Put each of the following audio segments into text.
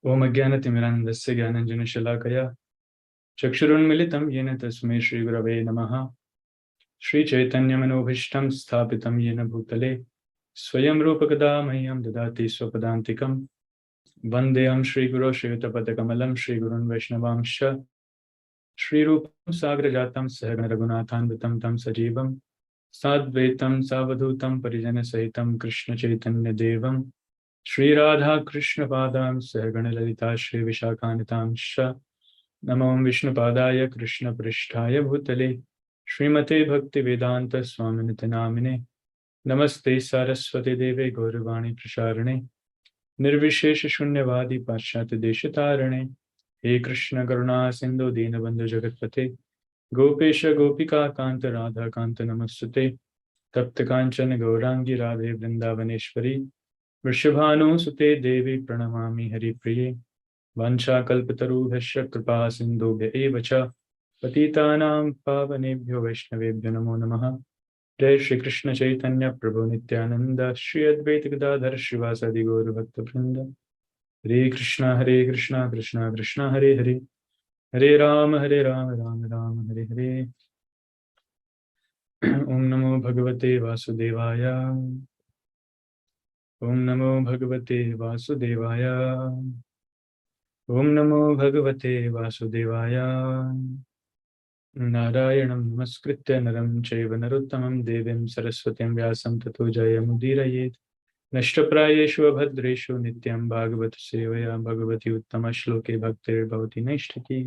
ओम अज्ञानतिमिरान्धस्य ज्ञानाञ्जनशलाकया चक्षुरुन्मिलितं येन तस्मै श्रीगुरवे नमः। श्रीचैतन्यमनोभीष्टं स्थापितं येन भूतले स्वयं रूपकदा मह्यं ददाति स्वपदान्तिकं। वन्देऽहं श्रीगुरो श्रीयुतपदकमलं श्रीगुरुन् वैष्णवांश्च श्रीरूपं साग्रजातं सहगण रघुनाथान्वितं तं सजीवं साद्वैतं सावधूतं परिजनसहितं कृष्णचैतन्यदेवं श्रीराधा कृष्णपादां सहगण ललिता श्रीविशाखान्वितांश्च नमो विष्णुपादाय कृष्णपृष्ठाय भूतले श्रीमते भक्तिवेदांत स्वामिनिति नामिने नमस्ते सारस्वती देवे गौरवाणी प्रचारिणे निर्विशेष शून्यवादी पाश्चात्य देशतारिणे हे कृष्ण करुणा सिंधु दीनबंधु जगतपते गोपेश गोपिका कांत राधा कांत नमस्ते तप्त कांचन गौरांगी राधे वृंदावनेश्वरी वृषभानुसुते देवी प्रणमामि हरिप्रिये वंशाकल्पतरुभ्यश्च कृपा सिन्धुभ्य एव च पतितानां पावनेभ्यो वैष्णवेभ्यो नमो नमः। जय श्री कृष्ण चैतन्य प्रभु नित्यानंद श्री अद्वैत गदाधर श्रीवासादि गौर भक्तवृंद। हरे कृष्णा कृष्णा कृष्णा हरे हरे हरे राम राम राम हरे हरे। ओम नमो भगवते वासुदेवाय। ओम नमो भगवते वासुदेवाय। ओम नमो भगवते वासुदेवाय। नारायणं नमस्कृत्य नरं चैव नरोत्तमं देवीं सरस्वतीं व्यासं ततो जयमुदीरयेत्। नष्टप्रायेषु अभद्रेषु नित्यं भागवत सेवया भगवती उत्तमश्लोके भक्तिर्भवति नैष्ठिकी।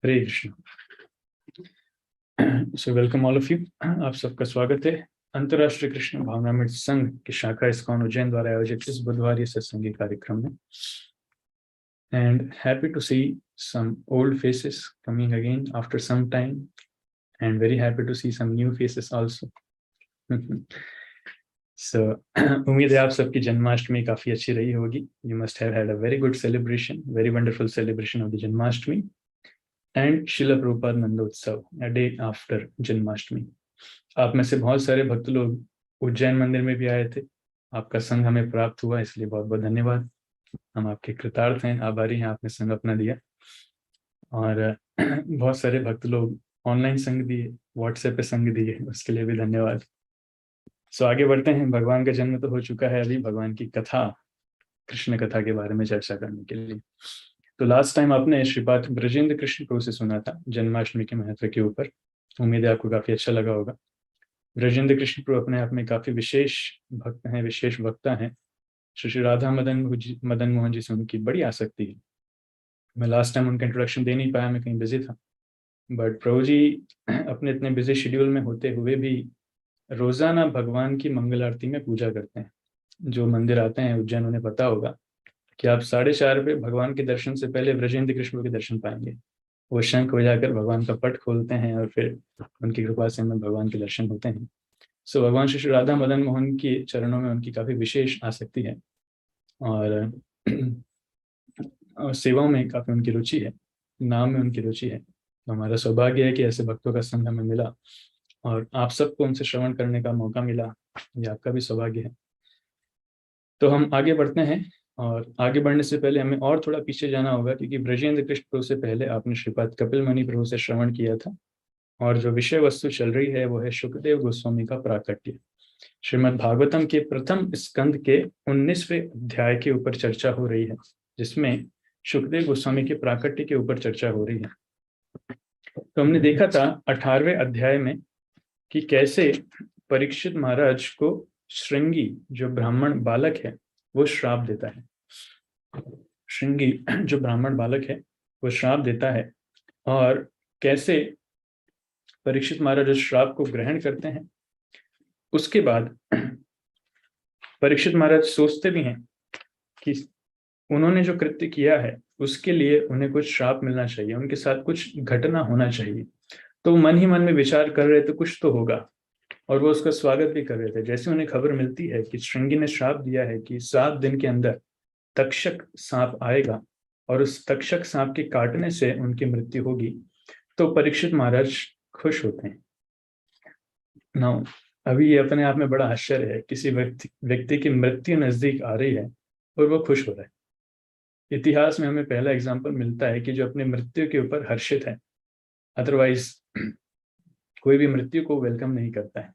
Hare Krishna. So welcome all of you. आप सबका स्वागत है अंतर्राष्ट्रीय कृष्ण भावनामृत संघ की शाखा इस्कॉन उज्जैन द्वारा आयोजित इस बुधवार सत्संगी कार्यक्रम में। And happy to see some old faces coming again after some time, and very happy to see some new faces also. So उम्मीद है आप सबकी जन्माष्टमी काफी अच्छी रही होगी. You must have had a very good celebration, very wonderful celebration of the Janmashtami and Srila Prabhupada Nandotsav a day after Janmashtami. आप में से बहुत सारे भक्त लोग उज्जैन मंदिर में भी आए थे. आपका संग हमें प्राप्त हुआ, इसलिए बहुत बहुत धन्यवाद. हम आपके कृतार्थ हैं, आभारी हैं, आपने संग अपना दिया. और बहुत सारे भक्त लोग ऑनलाइन संग दिए, व्हाट्सएप पे संग दिए, उसके लिए भी धन्यवाद. सो आगे बढ़ते हैं. भगवान का जन्म तो हो चुका है, अभी भगवान की कथा, कृष्ण कथा के बारे में चर्चा करने के लिए. तो लास्ट टाइम आपने श्रीपाद ब्रजेंद्र कृष्ण प्रभु से सुना था जन्माष्टमी के महत्व के ऊपर. उम्मीद है आपको काफी अच्छा लगा होगा. ब्रजेंद्र कृष्ण प्रभु अपने आप में काफी विशेष भक्त हैं, विशेष वक्ता हैं. श्री राधा मदन मोहन जी से उनकी बड़ी आसक्ति है. मैं लास्ट टाइम उनका इंट्रोडक्शन दे नहीं पाया, मैं कहीं बिजी था. बट प्रभु जी अपने इतने बिजी शेड्यूल में होते हुए भी रोजाना भगवान की मंगल आरती में पूजा करते हैं. जो मंदिर आते हैं उज्जैन, उन्हें पता होगा कि आप 4:30 पे भगवान के दर्शन से पहले ब्रजेंद्र कृष्ण के दर्शन पाएंगे. वो शंख बजाकर भगवान का पट खोलते हैं और फिर उनकी कृपा से हमें भगवान के दर्शन होते हैं. सो भगवान श्री राधा मदन मोहन के चरणों में उनकी काफी विशेष आसक्ति है और सेवाओं में काफी उनकी रुचि है, नाम में उनकी रुचि है. तो हमारा सौभाग्य है कि ऐसे भक्तों का संग हमें मिला और आप सबको उनसे श्रवण करने का मौका मिला. ये आपका भी सौभाग्य है. तो हम आगे बढ़ते हैं, और आगे बढ़ने से पहले हमें और थोड़ा पीछे जाना होगा, क्योंकि ब्रजेंद्र कृष्ण प्रभु से पहले आपने श्रीपाद कपिल मुनि प्रभु से श्रवण किया था. और जो विषय वस्तु चल रही है वो है शुकदेव गोस्वामी का प्राकट्य. श्रीमद् भागवतम के प्रथम स्कंद के 19वें अध्याय के ऊपर चर्चा हो रही है, जिसमें शुकदेव गोस्वामी के प्राकट्य के ऊपर चर्चा हो रही है. तो हमने देखा था 18वें अध्याय में कि कैसे परीक्षित महाराज को श्रृंगी, जो ब्राह्मण बालक है, वो श्राप देता है. श्रृंगी जो ब्राह्मण बालक है वो श्राप देता है, और कैसे परीक्षित महाराज उस श्राप को ग्रहण करते हैं. उसके बाद परीक्षित महाराज सोचते भी हैं कि उन्होंने जो कृत्य किया है उसके लिए उन्हें कुछ श्राप मिलना चाहिए, उनके साथ कुछ घटना होना चाहिए. तो मन ही मन में विचार कर रहे थे कुछ तो होगा, और वो उसका स्वागत भी कर रहे थे. जैसे उन्हें खबर मिलती है कि श्रृंगी ने श्राप दिया है कि 7 दिन के अंदर तक्षक सांप आएगा और उस तक्षक सांप के काटने से उनकी मृत्यु होगी, तो परीक्षित महाराज खुश होते हैं. नाउ अभी ये अपने आप में बड़ा आश्चर्य है, किसी व्यक्ति की मृत्यु नजदीक आ रही है और वो खुश हो रहा है। इतिहास में हमें पहला एग्जाम्पल मिलता है कि जो अपनी मृत्यु के ऊपर हर्षित है, अदरवाइज कोई भी मृत्यु को वेलकम नहीं करता है।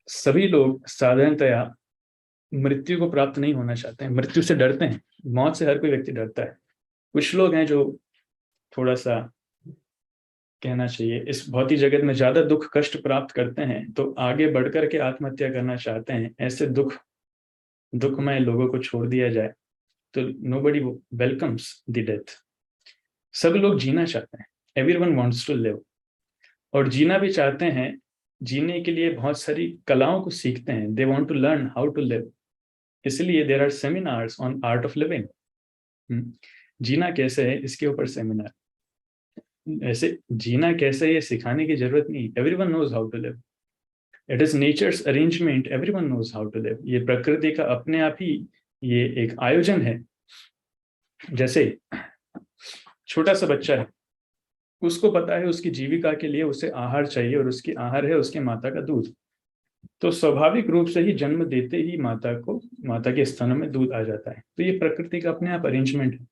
सभी लोग साधारणतया मृत्यु को प्राप्त नहीं होना चाहते हैं, मृत्यु से डरते हैं। मौत से हर कोई व्यक्ति डरता है। कुछ लोग हैं जो थोड़ा सा, कहना चाहिए, इस भौतिक जगत में ज्यादा दुख कष्ट प्राप्त करते हैं तो आगे बढ़कर के आत्महत्या करना चाहते हैं। ऐसे दुखमय लोगों को छोड़ दिया जाए तो नोबडी वेलकम्स द डेथ। सब लोग जीना चाहते हैं, एवरीवन वांट्स टू लिव, और जीना भी चाहते हैं। जीने के लिए बहुत सारी कलाओं को सीखते हैं, they want to learn how to live. इसलिए there are seminars on art of living. जीना कैसे है इसके ऊपर सेमिनार। ऐसे जीना कैसे है ये सिखाने की जरूरत नहीं, everyone knows how to live. It is nature's arrangement, everyone knows how to live. ये प्रकृति का अपने आप ही ये एक आयोजन है। जैसे छोटा सा बच्चा है, उसको पता है उसकी जीविका के लिए उसे आहार चाहिए, और उसकी आहार है उसकी माता का दूध। तो स्वाभाविक रूप से ही जन्म देते ही माता के स्तनों में दूध आ जाता है। तो ये प्रकृति का अपने आप अरेंजमेंट है।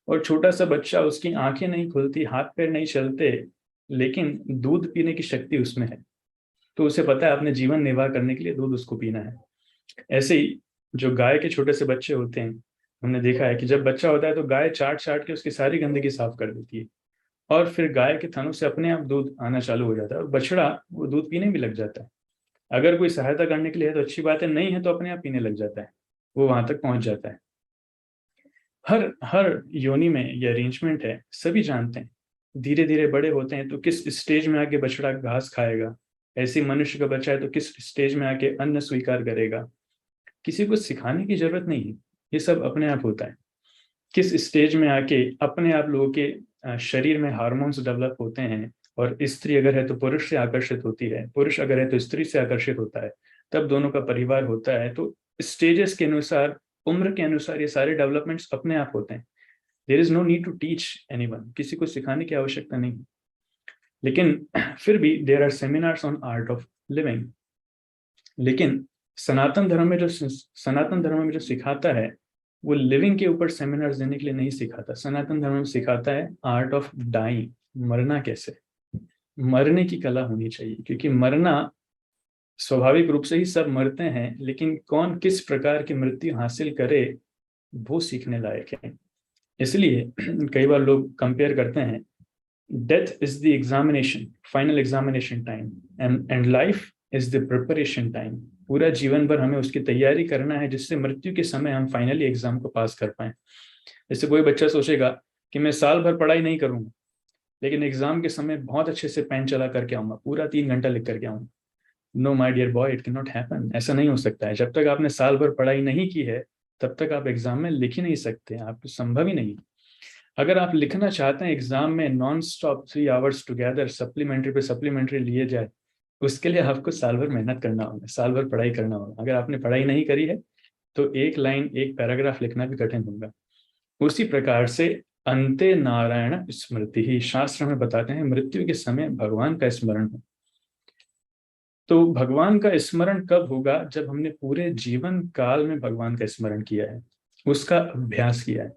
और छोटा सा बच्चा, उसकी आंखें नहीं खुलती, हाथ पैर नहीं चलते, लेकिन दूध पीने की शक्ति उसमें है। तो उसे पता है अपने जीवन निर्वाह करने के लिए दूध उसको पीना है। ऐसे ही जो गाय के छोटे से बच्चे होते हैं, हमने देखा है कि जब बच्चा होता है तो गाय चाट चाट के उसकी सारी गंदगी साफ कर देती है, और फिर गाय के थनों से अपने आप दूध आना चालू हो जाता है, और बछड़ा वो दूध पीने भी लग जाता है। अगर कोई सहायता करने के लिए है तो अच्छी बात है, नहीं है तो अपने आप पीने लग जाता है, वो वहां तक पहुंच जाता है। हर हर योनि में ये अरेंजमेंट है, सभी जानते हैं। धीरे धीरे बड़े होते हैं तो किस स्टेज में आके बछड़ा घास खाएगा, ऐसे मनुष्य का बच्चा है तो किस स्टेज में आके अन्न स्वीकार करेगा। किसी को सिखाने की जरूरत नहीं है, ये सब अपने आप होता है। किस स्टेज में आके अपने आप लोगों के शरीर में हार्मोन्स डेवलप होते हैं, और स्त्री अगर है तो पुरुष से आकर्षित होती है, पुरुष अगर है तो स्त्री से आकर्षित होता है, तब दोनों का परिवार होता है। तो स्टेजेस के अनुसार, उम्र के अनुसार ये सारे डेवलपमेंट्स अपने आप होते हैं। There is no need to teach anyone, किसी को सिखाने की आवश्यकता नहीं। लेकिन फिर भी there are seminars on art of living. लेकिन सनातन धर्म में जो सिखाता है वो लिविंग के ऊपर सेमिनार्स देने के लिए नहीं सिखाता। सनातन धर्म में सिखाता है आर्ट ऑफ डाइंग, मरना कैसे, मरने की कला होनी चाहिए। क्योंकि मरना, स्वाभाविक रूप से ही सब मरते हैं, लेकिन कौन किस प्रकार की मृत्यु हासिल करे वो सीखने लायक है। इसलिए कई बार लोग कंपेयर करते हैं, death is the examination, final examination time, and life is the preparation time. पूरा जीवन भर हमें उसकी तैयारी करना है, जिससे मृत्यु के समय हम फाइनली एग्जाम को पास कर पाए। जैसे कोई बच्चा सोचेगा कि मैं साल भर पढ़ाई नहीं करूंगा, लेकिन एग्जाम के समय बहुत अच्छे से पेन चला करके आऊंगा, पूरा 3 घंटा लिख करके आऊंगा। No my dear boy, it can not happen. ऐसा नहीं हो सकता है। जब तक आपने साल भर पढ़ाई नहीं की है तब तक आप एग्जाम में लिख ही नहीं सकते, आपको संभव ही नहीं। अगर आप लिखना चाहते हैं एग्जाम में non stop 3 hours together, supplementary पे सप्लीमेंट्री लिए जाए, उसके लिए आपको साल भर मेहनत करना होगा, साल भर पढ़ाई करना होगा। अगर आपने पढ़ाई नहीं करी है तो एक लाइन, एक पैराग्राफ लिखना भी कठिन होगा। उसी प्रकार से अंते नारायण स्मृति ही, शास्त्र में बताते हैं मृत्यु के समय भगवान का स्मरण हो। तो भगवान का स्मरण कब होगा? जब हमने पूरे जीवन काल में भगवान का स्मरण किया है, उसका अभ्यास किया है।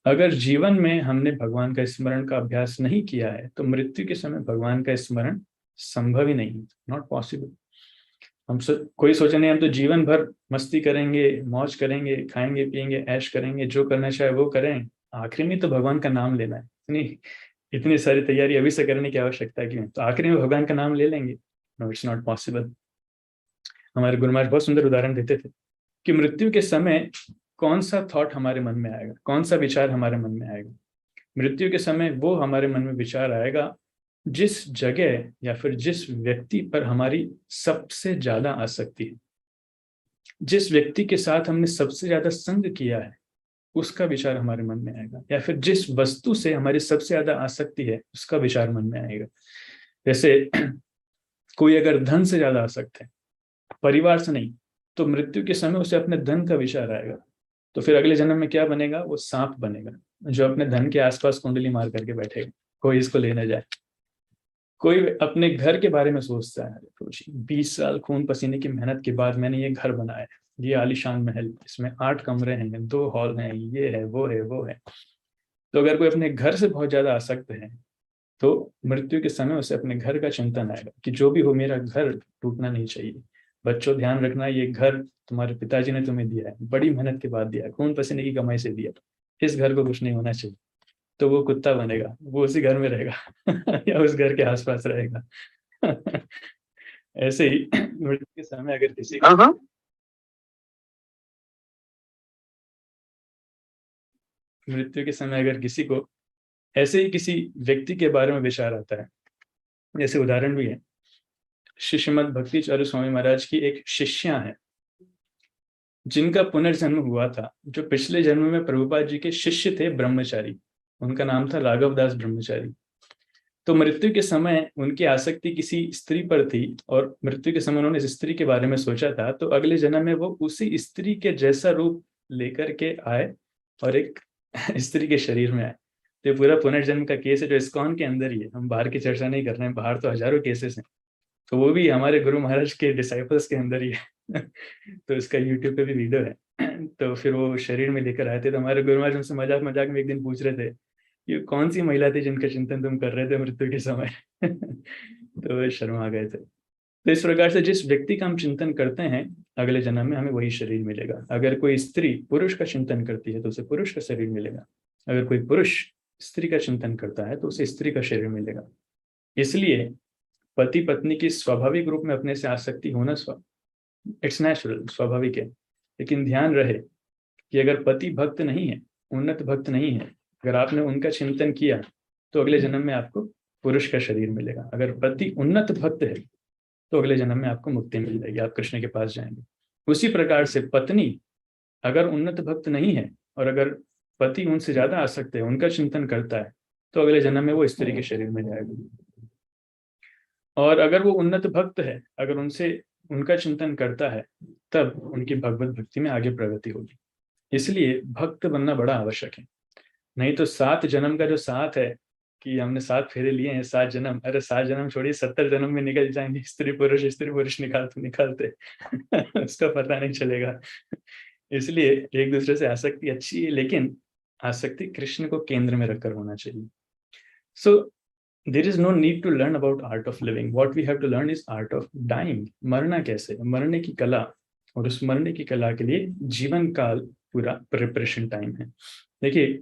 अगर जीवन में हमने भगवान का स्मरण का अभ्यास नहीं किया है तो मृत्यु के समय भगवान का स्मरण संभव ही नहीं, नॉट पॉसिबल। कोई सोचे नहीं हम तो जीवन भर मस्ती करेंगे, मौज करेंगे, खाएंगे पिएंगे, ऐश करेंगे, जो करना चाहे वो करें, आखिरी में तो भगवान का नाम लेना है। इतनी इतनी सारी तैयारी अभी से करने की आवश्यकता क्यों है? तो आखिरी में भगवान का नाम ले लेंगे। No, it's not possible. हमारे गुरु महाराज बहुत सुंदर उदाहरण देते थे कि मृत्यु के समय कौन सा थॉट हमारे मन में आएगा, कौन सा विचार हमारे मन में आएगा। मृत्यु के समय वो हमारे मन में विचार आएगा जिस जगह या फिर जिस व्यक्ति पर हमारी सबसे ज्यादा आसक्ति है, जिस व्यक्ति के साथ हमने सबसे ज्यादा संग किया है, उसका विचार हमारे मन में आएगा। या फिर जिस वस्तु से हमारी सबसे ज्यादा आसक्ति है, उसका विचार मन में आएगा। जैसे कोई अगर धन से ज्यादा आसक्त है, परिवार से नहीं, तो मृत्यु के समय उसे अपने धन का विचार आएगा। तो फिर अगले जन्म में क्या बनेगा? वो सांप बनेगा, जो अपने धन के आसपास कुंडली मार करके बैठेगा, कोई इसको ले न जाए। कोई अपने घर के बारे में सोचता है, तो 20 साल खून पसीने की मेहनत के बाद मैंने ये घर बनाया है, ये आलीशान महल, इसमें 8 कमरे हैं, 2 हॉल हैं, ये है वो है वो है। तो अगर कोई अपने घर से बहुत ज्यादा आसक्त है, तो मृत्यु के समय उसे अपने घर का चिंतन आएगा कि जो भी हो मेरा घर टूटना नहीं चाहिए। बच्चों ध्यान रखना, ये घर तुम्हारे पिताजी ने तुम्हें दिया है, बड़ी मेहनत के बाद दिया है, खून पसीने की कमाई से दिया, इस घर को कुछ नहीं होना चाहिए। तो वो कुत्ता बनेगा, वो उसी घर में रहेगा या उस घर के आसपास रहेगा। ऐसे ही मृत्यु के समय अगर किसी मृत्यु के समय अगर किसी को ऐसे ही किसी व्यक्ति के बारे में विचार आता है, जैसे उदाहरण भी है, शिष्यमद भक्ति चारू स्वामी महाराज की एक शिष्या है जिनका पुनर्जन्म हुआ था, जो पिछले जन्म में प्रभुपाद जी के शिष्य थे, ब्रह्मचारी। उनका नाम था राघव दास ब्रह्मचारी। तो मृत्यु के समय उनकी आसक्ति किसी स्त्री पर थी, और मृत्यु के समय उन्होंने इस स्त्री के बारे में सोचा था, तो अगले जन्म में वो उसी स्त्री के जैसा रूप लेकर के आए और एक स्त्री के शरीर में आए। तो ये पूरा पुनर्जन्म का केस है जो इस्कॉन के अंदर ही है, हम बाहर की चर्चा नहीं कर रहे हैं, बाहर तो हजारों केसेस हैं, तो वो भी हमारे गुरु महाराज के डिसाइपल्स के अंदर ही है। तो इसका यूट्यूब पे भी वीडियो है। तो फिर वो शरीर में लेकर आए थे, तो हमारे गुरु महाराज उनसे मजाक मजाक में एक दिन पूछ रहे थे, ये कौन सी महिला थी जिनका चिंतन तुम कर रहे थे मृत्यु के समय? तो वे शर्मा गए थे। तो इस प्रकार से जिस व्यक्ति का हम चिंतन करते हैं, अगले जन्म में हमें वही शरीर मिलेगा। अगर कोई स्त्री पुरुष का चिंतन करती है तो उसे पुरुष का शरीर मिलेगा, अगर कोई पुरुष स्त्री का चिंतन करता है तो उसे स्त्री का शरीर मिलेगा। इसलिए पति पत्नी की स्वाभाविक रूप में अपने से आसक्ति होना इट्स नेचुरल, स्वाभाविक है। लेकिन ध्यान रहे कि अगर पति भक्त नहीं है, उन्नत भक्त नहीं है, अगर आपने उनका चिंतन किया तो अगले जन्म में आपको पुरुष का शरीर मिलेगा। अगर पति उन्नत भक्त है तो अगले जन्म में आपको मुक्ति मिल जाएगी, आप कृष्ण के पास जाएंगे। उसी प्रकार से पत्नी अगर उन्नत भक्त नहीं है और अगर पति उनसे ज्यादा आसक्त है, उनका चिंतन करता है, तो अगले जन्म में वो स्त्री के शरीर में जाएगा। और अगर वो उन्नत भक्त है, अगर उनसे उनका चिंतन करता है, तब उनकी भगवत भक्ति में आगे प्रगति होगी। इसलिए भक्त बनना बड़ा आवश्यक है। नहीं तो 7 जन्म का जो साथ है कि हमने 7 फेरे लिए हैं, 7 जन्म, अरे 7 जन्म छोड़िए, 70 जन्म में निकल जाएंगे, स्त्री पुरुष निकालते निकालते उसका पता नहीं चलेगा। इसलिए एक दूसरे से आसक्ति अच्छी है, लेकिन आसक्ति कृष्ण को केंद्र में रखकर होना चाहिए। सो there is no need to learn about art of living. What we have to learn is art of dying. मरना कैसे, मरने की कला, और उस मरने की कला के लिए जीवन काल पूरा प्रिपरेशन टाइम है। देखिए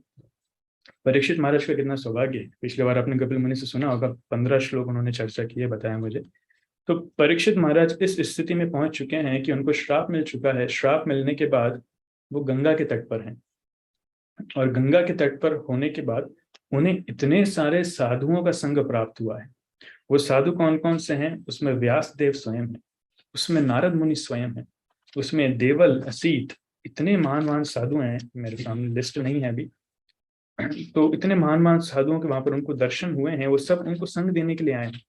परीक्षित महाराज का कितना सौभाग्य है। पिछले बार आपने कपिल मुनि से सुना होगा, 15 श्लोक उन्होंने चर्चा की है, बताया मुझे। तो परीक्षित महाराज इस स्थिति में पहुंच चुके हैं कि उनको श्राप मिल चुका है। श्राप मिलने के बाद वो गंगा के तट पर हैं, और गंगा के तट पर होने के बाद उन्हें इतने सारे साधुओं का संग प्राप्त हुआ है। वो साधु कौन कौन से हैं? उसमें व्यास देव स्वयं है, उसमें नारद मुनि स्वयं है, उसमें देवल असीत, इतने महान महान साधु हैं, मेरे सामने लिस्ट नहीं है अभी। तो इतने महान महान साधुओं के वहां पर उनको दर्शन हुए हैं, वो सब उनको संग देने के लिए आए हैं।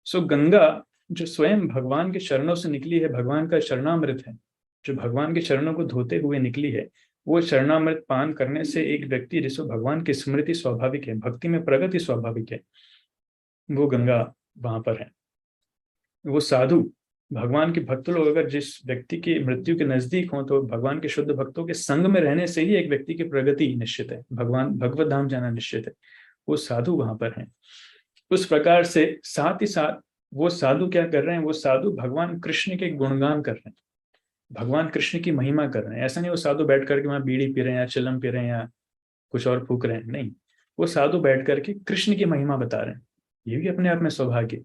सो गंगा जो स्वयं भगवान के चरणों से निकली है, भगवान का चरणामृत है, जो भगवान के चरणों को धोते हुए निकली है, वो चरणामृत पान करने से एक व्यक्ति जिसको भगवान की स्मृति स्वाभाविक है, भक्ति में प्रगति स्वाभाविक है, वो गंगा वहां पर है। वो साधु भगवान के भक्त लोग अगर जिस व्यक्ति की मृत्यु के नजदीक हो, तो भगवान के शुद्ध भक्तों के संग में रहने से ही एक व्यक्ति की प्रगति निश्चित है, भगवान भगवत धाम जाना निश्चित है। वो साधु वहां पर हैं। उस प्रकार से साथ ही साथ वो साधु क्या कर रहे हैं? वो साधु भगवान कृष्ण के गुणगान कर रहे हैं, भगवान कृष्ण की महिमा कर रहे हैं। ऐसा नहीं वो साधु बैठ करके वहां बीड़ी पी रहे हैं या चिलम पी रहे हैं या कुछ और फूक रहे हैं, नहीं, वो साधु बैठ करके कृष्ण की महिमा बता रहे हैं। ये भी अपने आप में सौभाग्य।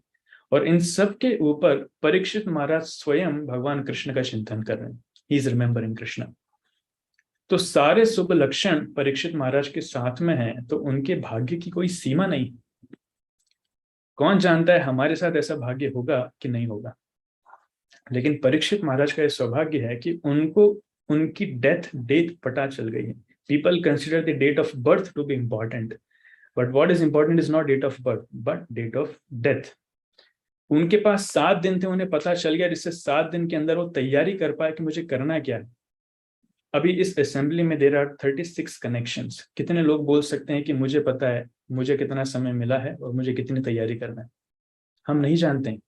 और इन सब के ऊपर परीक्षित महाराज स्वयं भगवान कृष्ण का चिंतन कर रहे हैं, ही इज रिमेंबरिंग कृष्ण। तो सारे शुभ लक्षण परीक्षित महाराज के साथ में हैं, तो उनके भाग्य की कोई सीमा नहीं। कौन जानता है हमारे साथ ऐसा भाग्य होगा कि नहीं होगा। लेकिन परीक्षित महाराज का यह सौभाग्य है कि उनको उनकी डेट पता चल गई है। People consider the date of birth to be important, but what is important is not date of birth but date of death. उनके पास 7 दिन थे, उन्हें पता चल गया, जिससे 7 दिन के अंदर वो तैयारी कर पाए कि मुझे करना क्या है। अभी इस असेंबली में देयर आर 36 कनेक्शंस। कितने लोग बोल सकते हैं कि मुझे पता है मुझे कितना समय मिला है और मुझे कितनी तैयारी करना है, हम नहीं जानते हैं।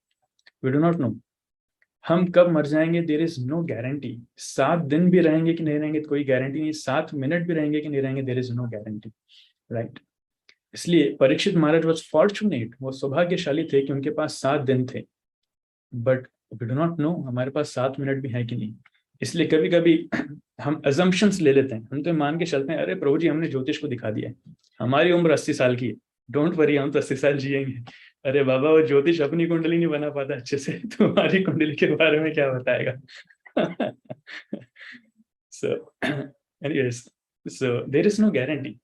वी डू नॉट नो हम कब मर जाएंगे, देर इज नो गारंटी। 7 दिन भी रहेंगे कि नहीं रहेंगे तो कोई गारंटी नहीं, 7 मिनट भी रहेंगे कि नहीं रहेंगे, there is no guarantee, right. इसलिए परीक्षित महाराज वॉज फॉर्चुनेट, वो सौभाग्यशाली थे कि उनके पास 7 दिन थे। But we do not know हमारे पास 7 मिनट भी है कि नहीं। इसलिए कभी कभी हम अजम्पशंस ले लेते हैं, हम तो मान के चलते हैं, अरे प्रभु जी हमने ज्योतिष को दिखा दिया है, हमारी उम्र 80 साल की है, डोंट वरी हम तो 80 साल जिएंगे। अरे बाबा वो ज्योतिष अपनी कुंडली नहीं बना पाता अच्छे से, तुम्हारी कुंडली के बारे में क्या बताएगा। So anyways, so there is no guarantee.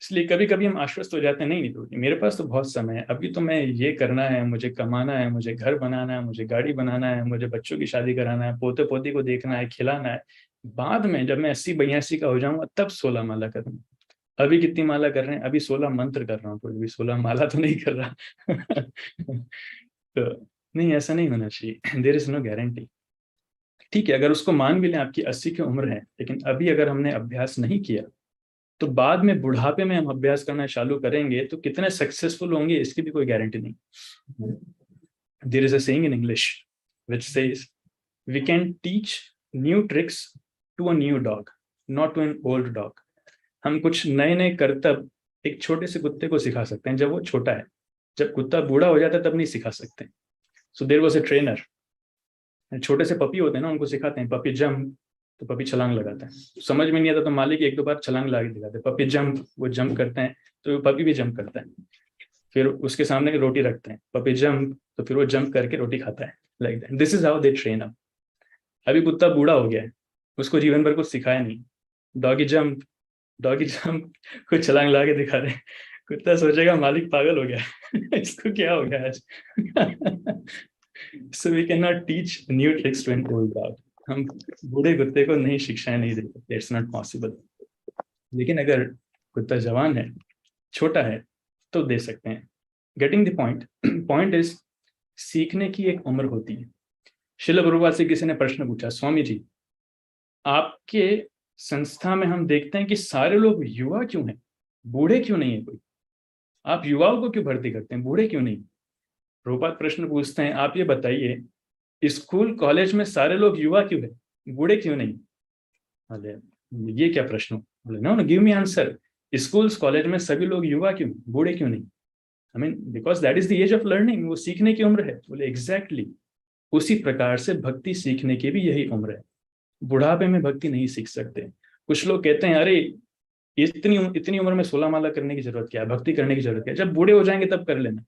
इसलिए कभी कभी हम आश्वस्त हो जाते हैं, नहीं तो मेरे पास तो बहुत समय है, अभी तो मैं ये करना है, मुझे कमाना है, मुझे घर बनाना है, मुझे गाड़ी बनाना है, मुझे बच्चों की शादी कराना है, पोते पोती को देखना है, खिलाना है, बाद में जब मैं 80 82 का हो जाऊंगा तब 16 माला करूंगा। अभी कितनी माला कर रहे हैं, अभी 16 मंत्र कर रहा हूँ, कोई भी 16 माला तो नहीं कर रहा। तो नहीं, ऐसा नहीं होना चाहिए, देर इज नो गारंटी। ठीक है, अगर उसको मान भी लें आपकी 80 की उम्र है, लेकिन अभी अगर हमने अभ्यास नहीं किया तो बाद में बुढ़ापे में हम अभ्यास करना चालू करेंगे तो कितने सक्सेसफुल होंगे इसकी भी कोई गारंटी नहीं। There is a saying in English which says we can teach new tricks to a new dog, not to an old dog. हम कुछ नए नए करतब एक छोटे से कुत्ते को सिखा सकते हैं जब वो छोटा है, जब कुत्ता बूढ़ा हो जाता है तब नहीं सिखा सकते। So there was a trainer, छोटे से पपी होते हैं ना, उनको सिखाते हैं पपी जंप, तो पपी छलांग लगाता है, समझ में नहीं आता तो मालिक 1 2 बार छलांग लगा के दिखाते हैं, पपी जंप, वो जंप करते हैं तो पपी भी जंप करता है। फिर उसके सामने रोटी रखते हैं, पपी जंप, तो फिर वो जंप करके रोटी खाता है, like that, this is how they train up. अभी कुत्ता बूढ़ा हो गया है, उसको जीवन भर कुछ सिखाया नहीं, डॉगी जंप, डॉगी जंप, कुछ छलांग लगा के दिखा रहे हैं, कुत्ता सोचेगा मालिक पागल हो गया। इसको क्या हो गया आज। So we can not teach new tricks to an old dog. हम बूढ़े कुत्ते को नई शिक्षाएं नहीं दे सकते, इट्स नॉट पॉसिबल। लेकिन अगर कुत्ता जवान है, छोटा है, तो दे सकते हैं। Getting the point, point is सीखने की एक उम्र होती है। शिल प्रभुपाद से किसी ने प्रश्न पूछा, स्वामी जी आपके संस्था में हम देखते हैं कि सारे लोग युवा क्यों हैं, बूढ़े क्यों नहीं है कोई, आप युवाओं को क्यों भर्ती करते हैं, बूढ़े क्यों नहीं। प्रभुपाद प्रश्न पूछते हैं, आप ये बताइए स्कूल कॉलेज में सारे लोग युवा क्यों है, बूढ़े क्यों नहीं। अरे ये क्या प्रश्न, बोले no no give me answer, schools college में सभी लोग युवा क्यों, बूढ़े क्यों नहीं। I mean because that is the age of learning, वो सीखने की उम्र है। बोले एग्जैक्टली, उसी प्रकार से भक्ति सीखने की भी यही उम्र है। बुढ़ापे में भक्ति नहीं सीख सकते। कुछ लोग कहते हैं अरे इतनी इतनी उम्र में 16 माला करने की जरूरत क्या है, भक्ति करने की जरूरत क्या है, जब बूढ़े हो जाएंगे तब कर लेना।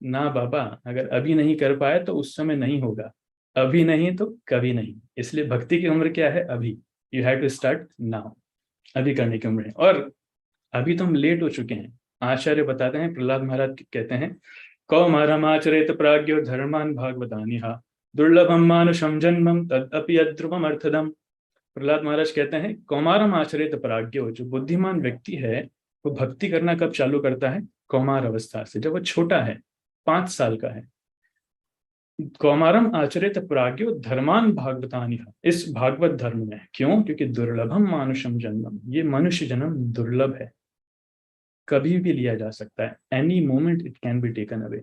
ना बाबा, अगर अभी नहीं कर पाए तो उस समय नहीं होगा, अभी नहीं तो कभी नहीं। इसलिए भक्ति की उम्र क्या है, अभी। You have to start now, अभी करने की उम्र है। और अभी तो हम लेट हो चुके हैं। आचार्य बताते हैं, प्रहलाद महाराज कहते हैं, कौमारमाचरेत प्राज्ञो धर्मान भागवतानिहा दुर्लभम मानुषम जन्मम तदपि अध्रुवम अर्थदम। प्रहलाद महाराज कहते हैं, कौमारम आचरित प्राज्ञो, जो बुद्धिमान व्यक्ति है वो भक्ति करना कब चालू करता है, कौमार अवस्था से, जब वो छोटा है, 5 साल का है। कौमारम आचरित प्राज्ञो धर्मान भागवतानि, इस भागवत धर्म में, क्यों, क्योंकि दुर्लभम मानुषम जन्मम, ये मनुष्य जन्म दुर्लभ है, कभी भी लिया जा सकता है, any moment it can be taken away.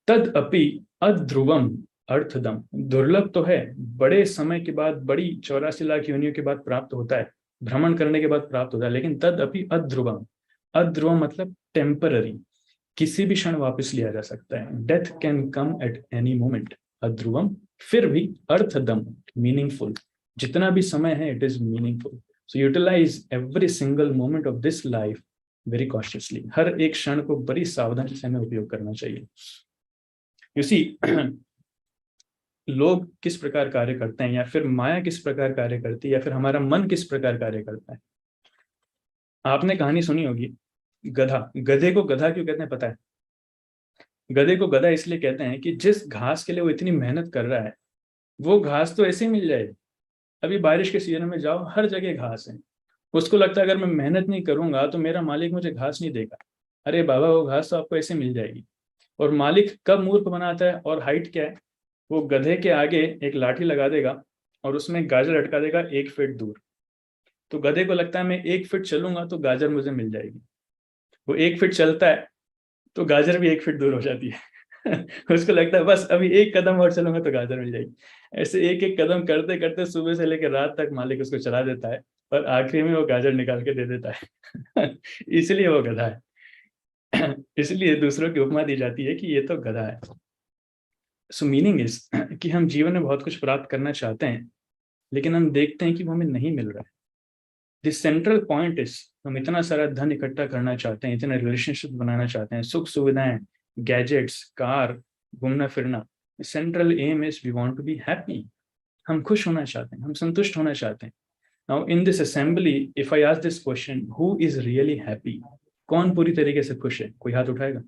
तद अपि अध्रुवम अर्थदम, दुर्लभ तो है, बड़े समय के बाद, बड़ी 84 लाख योनियों के बाद प्राप्त होता है, भ्रमण करने के बाद प्राप्त होता है, लेकिन तद अपि अध्रुवम, अध्रुवम मतलब टेम्पररी, किसी भी क्षण वापस लिया जा सकता है, death can come at any moment. अध्रुवम, फिर भी अर्थदम, मीनिंगफुल, जितना भी समय है it is meaningful. So utilize every single moment of this life very consciously, हर एक क्षण को बड़ी सावधानी से हमें उपयोग करना चाहिए। यू सी, लोग किस प्रकार कार्य करते हैं, या फिर माया किस प्रकार कार्य करती है, या फिर हमारा मन किस प्रकार कार्य करता है। आपने कहानी सुनी होगी, गधा, गधे को गधा क्यों कहते हैं पता है। गधे को गधा इसलिए कहते हैं कि जिस घास के लिए वो इतनी मेहनत कर रहा है, वो घास तो ऐसे ही मिल जाएगी। अभी बारिश के सीजन में जाओ, हर जगह घास है, उसको लगता है अगर मैं मेहनत नहीं करूंगा तो मेरा मालिक मुझे घास नहीं देगा। अरे बाबा, वो घास तो आपको ऐसे मिल जाएगी। और मालिक कब मूर्ख बनाता है, और हाइट क्या है, वो गधे के आगे एक लाठी लगा देगा और उसमें गाजर अटका देगा 1 फीट दूर। तो गधे को लगता है मैं 1 फीट चलूंगा तो गाजर मुझे मिल जाएगी। वो 1 फीट चलता है तो गाजर भी 1 फीट दूर हो जाती है। उसको लगता है बस अभी एक कदम और चलूंगा तो गाजर मिल जाएगी। ऐसे एक एक कदम करते करते सुबह से लेकर रात तक मालिक उसको चला देता है और आखिरी में वो गाजर निकाल के दे देता है। इसलिए वो गधा है। इसलिए दूसरों की उपमा दी जाती है कि ये तो गधा है। सो मीनिंग इज कि हम जीवन में बहुत कुछ प्राप्त करना चाहते हैं, लेकिन हम देखते हैं कि वो हमें नहीं मिल रहा है। दिस सेंट्रल पॉइंट इज, हम इतना सारा धन इकट्ठा करना चाहते हैं, इतने रिलेशनशिप बनाना चाहते हैं, सुख सुविधाएं, गैजेट्स, कार, घूमना फिरना। Central aim is we want to be happy. हम खुश होना चाहते हैं, हम संतुष्ट होना चाहते हैं। Now in this assembly if I ask this question, who is really happy? कौन पूरी तरीके से खुश है? कोई हाथ उठाएगा?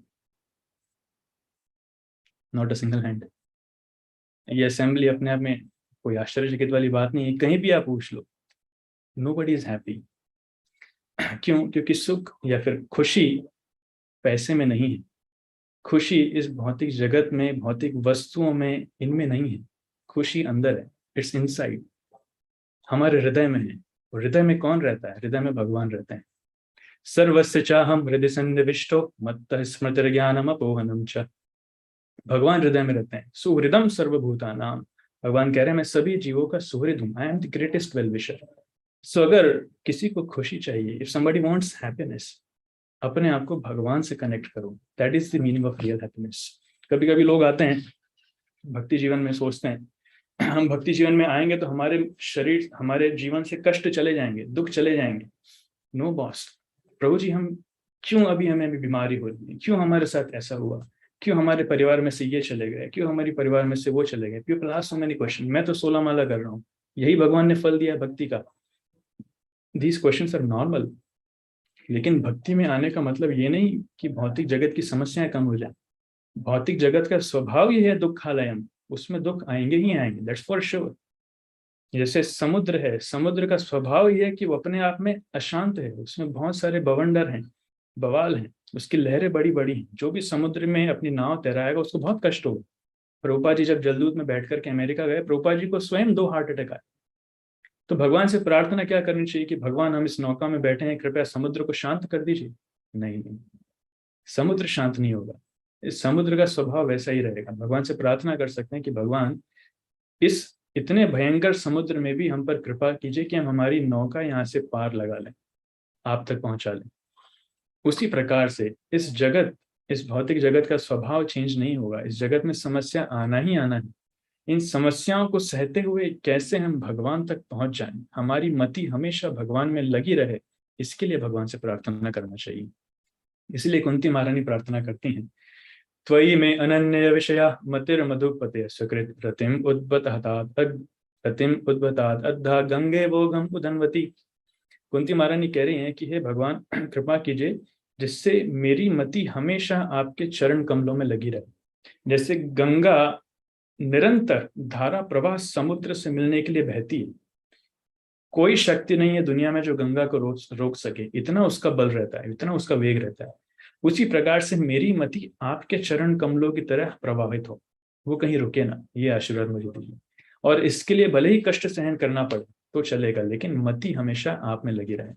Not a single hand. ये असेंबली अपने आप में कोई आश्चर्यचकित वाली बात नहीं है, कहीं भी आप पूछ लो, नोबडी इज हैप्पी। क्यों? क्योंकि सुख या फिर खुशी पैसे में नहीं है। खुशी इस भौतिक जगत में, भौतिक वस्तुओं में, इनमें नहीं है। खुशी अंदर है, इट्स इनसाइड, हमारे हृदय में है। और हृदय में कौन रहता है? हृदय में भगवान रहते हैं। सर्वस्य चाहम हृदय सन्निविष्टो मत्तः स्मृतिर्ज्ञानम अपोहनम च। भगवान हृदय में रहते हैं। सुहृदम सर्वभूतानाम, भगवान कह रहे हैं मैं सभी जीवों का सुहृद हूं, I am the greatest well wisher. So अगर किसी को खुशी चाहिए, इफ समबडी वांट्स हैप्पीनेस, अपने आप को भगवान से कनेक्ट करो। That is the meaning of real happiness. कभी कभी लोग आते हैं भक्ति जीवन में, सोचते हैं हम भक्ति जीवन में आएंगे तो हमारे शरीर, हमारे जीवन से कष्ट चले जाएंगे, दुख चले जाएंगे। नो बॉस, प्रभु जी हम क्यों, अभी हमें भी बीमारी हो रही है, क्यों हमारे साथ ऐसा हुआ, क्यों हमारे परिवार में से ये चले गए, क्यों हमारे परिवार में से वो चले गए? People ask so many question. मैं तो 16 माला कर रहा हूँ, यही भगवान ने फल दिया भक्ति का। These questions are normal. लेकिन भक्ति में आने का मतलब ये नहीं कि भौतिक जगत की समस्याएं कम हो जाए। भौतिक जगत का स्वभाव ये है दुखालयम, उसमें दुख आएंगे ही आएंगे, दैट्स फॉर श्योर। जैसे समुद्र है, समुद्र का स्वभाव ये है कि वो अपने आप में अशांत है, उसमें बहुत सारे बवंडर हैं, बवाल हैं, उसकी लहरें बड़ी बड़ी हैं। जो भी समुद्र में अपनी नाव तैराएगा उसको बहुत कष्ट होगा। प्रभुपाद जी जब जलदूत में बैठ करके अमेरिका गए, प्रभुपाद जी को स्वयं 2 हार्ट अटैक आए। तो भगवान से प्रार्थना क्या करनी चाहिए कि भगवान हम इस नौका में बैठे हैं, कृपया समुद्र को शांत कर दीजिए? नहीं, समुद्र शांत नहीं होगा। इस समुद्र का स्वभाव वैसा ही रहेगा। भगवान से प्रार्थना कर सकते हैं कि भगवान इस इतने भयंकर समुद्र में भी हम पर कृपा कीजिए कि हम हमारी नौका यहाँ से पार लगा लें, आप तक पहुंचा लें। उसी प्रकार से इस जगत, इस भौतिक जगत का स्वभाव चेंज नहीं होगा। इस जगत में समस्या आना ही आना है। इन समस्याओं को सहते हुए कैसे हम भगवान तक पहुंच जाएं, हमारी मति हमेशा भगवान में लगी रहे, इसके लिए भगवान से प्रार्थना करना चाहिए। इसलिए कुंती महारानी प्रार्थना करती हैं, त्वयि में अनन्य विषया मतिर मधुपते सुकृत रतिम उद्भतात रतिम उद्भतात अद्धा गंगे भोगम उदनवती। कुंती महारानी कह रही हैं कि हे भगवान कृपा कीजिए जिससे मेरी मति हमेशा आपके चरण कमलों में लगी रहे। जैसे गंगा निरंतर धारा प्रवाह समुद्र से मिलने के लिए बहती है, कोई शक्ति नहीं है दुनिया में जो गंगा को रोक सके, इतना उसका बल रहता है, इतना उसका वेग रहता है। उसी प्रकार से मेरी मति आपके चरण कमलों की तरह प्रभावित हो, वो कहीं रुके ना, ये आशीर्वाद मुझे दीजिए। और इसके लिए भले ही कष्ट सहन करना पड़े तो चलेगा, लेकिन मति हमेशा आप में लगी रहे।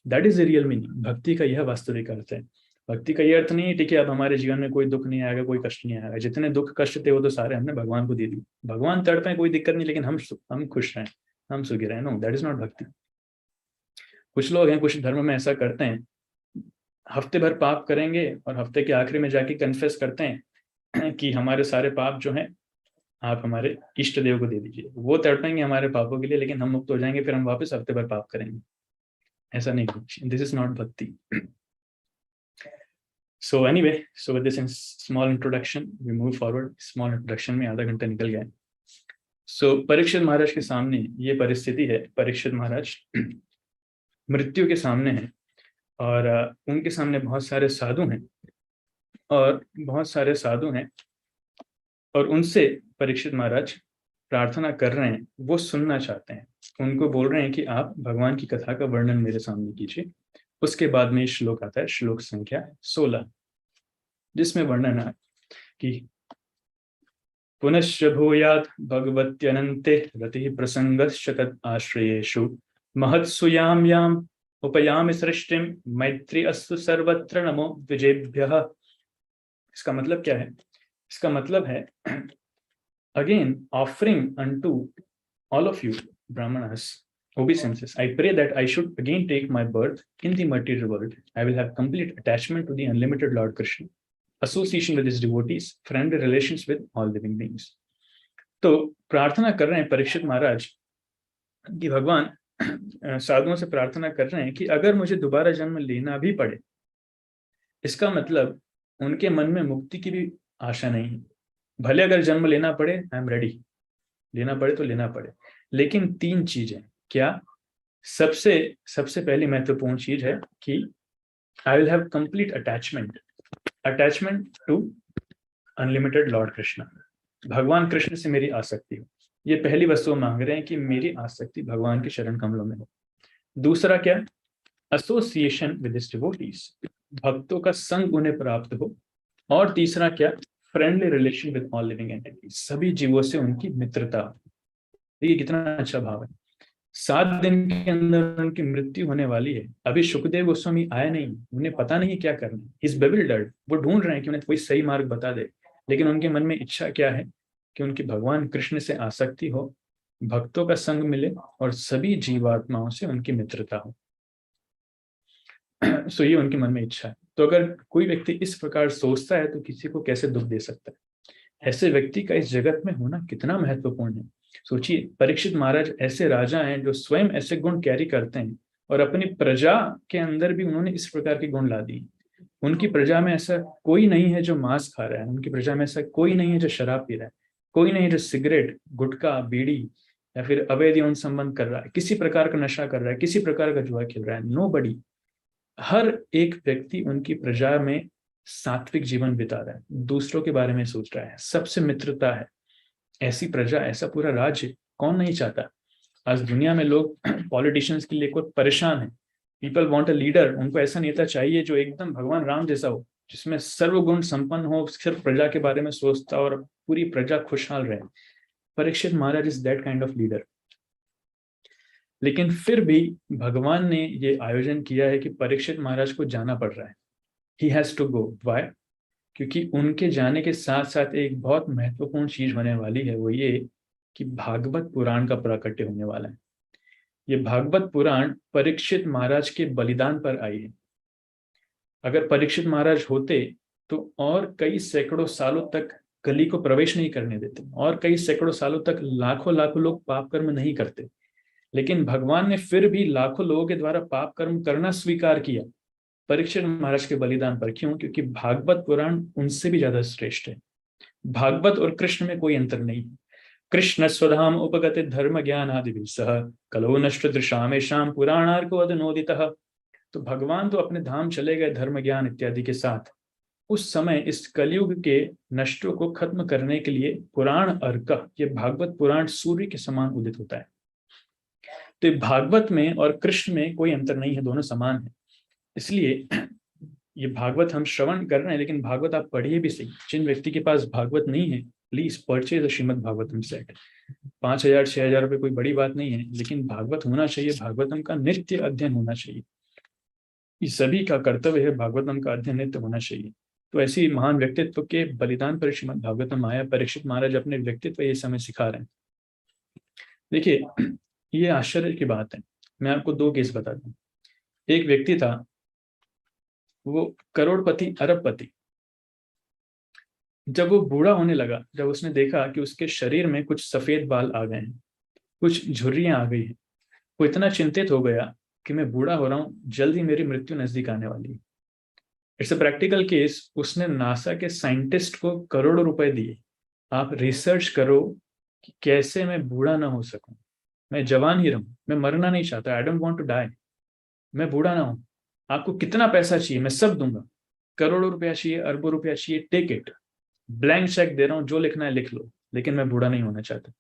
That is the real meaning. भक्ति का यह वास्तविक अर्थ है। भक्ति का यह अर्थ नहीं है ठीक है अब हमारे जीवन में कोई दुख नहीं आएगा, कोई कष्ट नहीं आएगा। जितने दुख कष्ट थे वो तो सारे हमने भगवान को दे दिए। भगवान तड़पे कोई दिक्कत नहीं, लेकिन हम खुश रहें, हम सुखी रहें। नो, दैट इज नॉट भक्ति। कुछ लोग हैं, कुछ धर्म में ऐसा करते हैं, हफ्ते भर पाप करेंगे और हफ्ते के आखिरी में जाके कन्फेस करते हैं कि हमारे सारे पाप जो हैं आप हमारे इष्ट देव को दे दीजिए। वो तड़पेंगे हमारे पापों के लिए, लेकिन हम मुक्त हो जाएंगे, फिर हम वापस हफ्ते भर पाप करेंगे। ऐसा नहीं कुछ, दिस इज नॉट भक्ति। So anyway, so with this small introduction, we move forward. Small introduction में आधा घंटा निकल गया। So परीक्षित महाराज के सामने ये परिस्थिति है। परीक्षित महाराज मृत्यु के सामने हैं और उनके सामने बहुत सारे साधु हैं, और बहुत सारे साधु हैं और उनसे परीक्षित महाराज प्रार्थना कर रहे हैं, वो सुनना चाहते हैं। उनको बोल रहे हैं कि आप भगवान की कथा का वर्णन मेरे सामने कीजिए। उसके बाद में श्लोक आता है, श्लोक संख्या 16, जिसमें वर्णन है कि पुनश्च भूयात् भगवत्यनन्ते रतिः प्रसंगश्च तत् आश्रयेषु महत्सु यां यां उपयामि सृष्टिम मैत्री अस्तु सर्वत्र नमो द्विजेभ्यः। इसका मतलब क्या है? इसका मतलब है again offering unto all of you brahmanas obeisances. I pray that I should again take my birth in the material world. I will have complete attachment to the unlimited Lord Krishna, association with his devotees, friendly relations with all living beings. तो प्रार्थना कर रहे हैं परीक्षित महाराज कि भगवान साधुओं से प्रार्थना कर रहे हैं कि अगर मुझे दोबारा जन्म लेना भी पड़े, इसका मतलब उनके मन में मुक्ति की भी आशा नहीं है। भले अगर जन्म लेना पड़े, आई एम रेडी, लेना पड़े तो लेना पड़े, लेकिन तीन चीजें क्या? सबसे सबसे पहली महत्वपूर्ण चीज है कि I will have complete attachment, attachment to unlimited lord Krishna, भगवान कृष्ण से मेरी आसक्ति हो। ये पहली वस्तु मांग रहे हैं कि मेरी आसक्ति भगवान के चरण कमलों में हो। दूसरा क्या? एसोसिएशन विद हिज डिवोटीज, भक्तों का संग उन्हें प्राप्त हो। और तीसरा क्या? Friendly relation with all living entities, सभी जीवों से उनकी मित्रता। देखिए कितना अच्छा भाव है। 7 दिन के अंदर उनकी मृत्यु होने वाली है, अभी सुखदेव गोस्वामी आए नहीं, उन्हें पता नहीं क्या करना है। इज बेविल्डर्ड, वो ढूंढ रहे हैं कि उन्हें कोई सही मार्ग बता दे, लेकिन उनके मन में इच्छा क्या है कि उनकी भगवान कृष्ण से आसक्ति हो, भक्तों का संग मिले और सभी जीवात्माओं से उनकी मित्रता हो। सो ये उनके मन में इच्छा है। तो अगर कोई व्यक्ति इस प्रकार सोचता है तो किसी को कैसे दुख दे सकता है? ऐसे व्यक्ति का इस जगत में होना कितना महत्वपूर्ण है। सोचिए, परीक्षित महाराज ऐसे राजा हैं जो स्वयं ऐसे गुण कैरी करते हैं और अपनी प्रजा के अंदर भी उन्होंने इस प्रकार के गुण ला दिए। उनकी प्रजा में ऐसा कोई नहीं है जो मांस खा रहा है, उनकी प्रजा में ऐसा कोई नहीं है जो शराब पी रहा है, कोई नहीं है जो सिगरेट, गुटखा, बीड़ी या फिर अवैध यौन संबंध कर रहा है, किसी प्रकार का नशा कर रहा है, किसी प्रकार का जुआ खेल रहा है। नो बडी। हर एक व्यक्ति उनकी प्रजा में सात्विक जीवन बिता रहा है, दूसरों के बारे में सोच रहा है, सबसे मित्रता है। ऐसी प्रजा, ऐसा पूरा राज्य कौन नहीं चाहता? आज दुनिया में लोग पॉलिटिशियंस के लिए कोई परेशान है। पीपल वांट अ लीडर, उनको ऐसा नेता चाहिए जो एकदम भगवान राम जैसा हो, जिसमें सर्वगुण संपन्न हो, सिर्फ प्रजा के बारे में सोचता और पूरी प्रजा खुशहाल रहे। Parikshit Maharaj is that kind of leader. लेकिन फिर भी भगवान ने ये आयोजन किया है कि परीक्षित महाराज को जाना पड़ रहा है। He has to go. Why? क्योंकि उनके जाने के साथ साथ एक बहुत महत्वपूर्ण चीज होने वाली है, वो ये कि भागवत पुराण का प्राकट्य होने वाला है। ये भागवत पुराण परीक्षित महाराज के बलिदान पर आई है। अगर परीक्षित महाराज होते तो और कई सैकड़ों सालों तक कली को प्रवेश नहीं करने देते, और कई सैकड़ों सालों तक लाखों लाखों लोग पाप कर्म नहीं करते। लेकिन भगवान ने फिर भी लाखों लोगों के द्वारा पाप कर्म करना स्वीकार किया परीक्षित महाराज के बलिदान पर। क्यों? क्योंकि भागवत पुराण उनसे भी ज्यादा श्रेष्ठ है। भागवत और कृष्ण में कोई अंतर नहीं है। कृष्ण स्वधाम उपगत धर्म ज्ञान आदि सह कलो नष्ट दृशामेशाम पुराणार्को अदनोदितः। तो भगवान तो अपने धाम चले गए धर्म ज्ञान इत्यादि के साथ। उस समय इस कलयुग के नष्टों को खत्म करने के लिए पुराण अर्क, ये भागवत पुराण सूर्य के समान उदित होता है। तो भागवत में और कृष्ण में कोई अंतर नहीं है, दोनों समान है। इसलिए ये भागवत हम श्रवण कर रहे हैं, लेकिन भागवत आप पढ़िए भी सही। जिन व्यक्ति के पास भागवत नहीं है, please purchase Shrimad Bhagavatam set. 5,000 6,000 रुपये कोई बड़ी बात नहीं है, लेकिन भागवत होना चाहिए, भागवतम का नित्य अध्ययन होना चाहिए। इस सभी का कर्तव्य है, भागवतम का अध्ययन नित्य होना चाहिए। तो ऐसी महान व्यक्तित्व के बलिदान पर श्रीमद भागवतम आया। परीक्षित महाराज अपने व्यक्तित्व ये समय सिखा रहे हैं। देखिए, ये आश्चर्य की बात है। मैं आपको 2 केस बताता हूँ। एक व्यक्ति था, वो करोड़पति, अरबपति। जब वो बूढ़ा होने लगा, जब उसने देखा कि उसके शरीर में कुछ सफेद बाल आ गए हैं, कुछ झुर्रियां आ गई हैं, वो इतना चिंतित हो गया कि मैं बूढ़ा हो रहा हूँ, जल्द ही मेरी मृत्यु नजदीक आने वाली है। It's a practical case. उसने नासा के साइंटिस्ट को करोड़ों रुपए दिए, आप रिसर्च करो कि कैसे मैं बूढ़ा ना हो सकूं, मैं जवान ही रहूं, मैं मरना नहीं चाहता, I don't want to die, मैं बूढ़ा ना हूं। आपको कितना पैसा चाहिए, मैं सब दूंगा। करोड़ों रुपया चाहिए, अरबों रुपया चाहिए, टेक इट। ब्लैंक चेक दे रहा हूं, जो लिखना है लिख लो, लेकिन मैं बूढ़ा नहीं होना चाहता।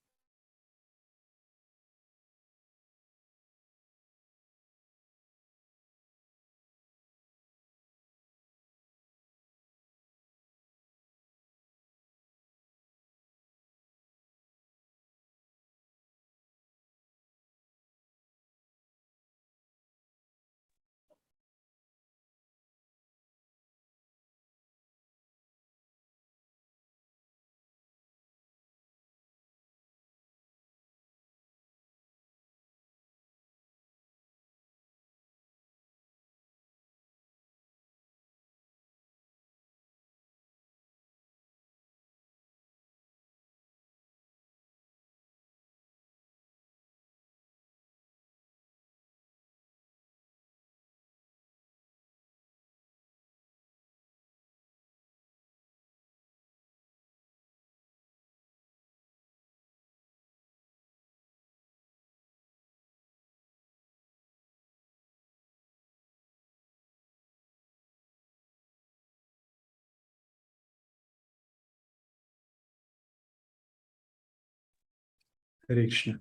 Hare Krishna.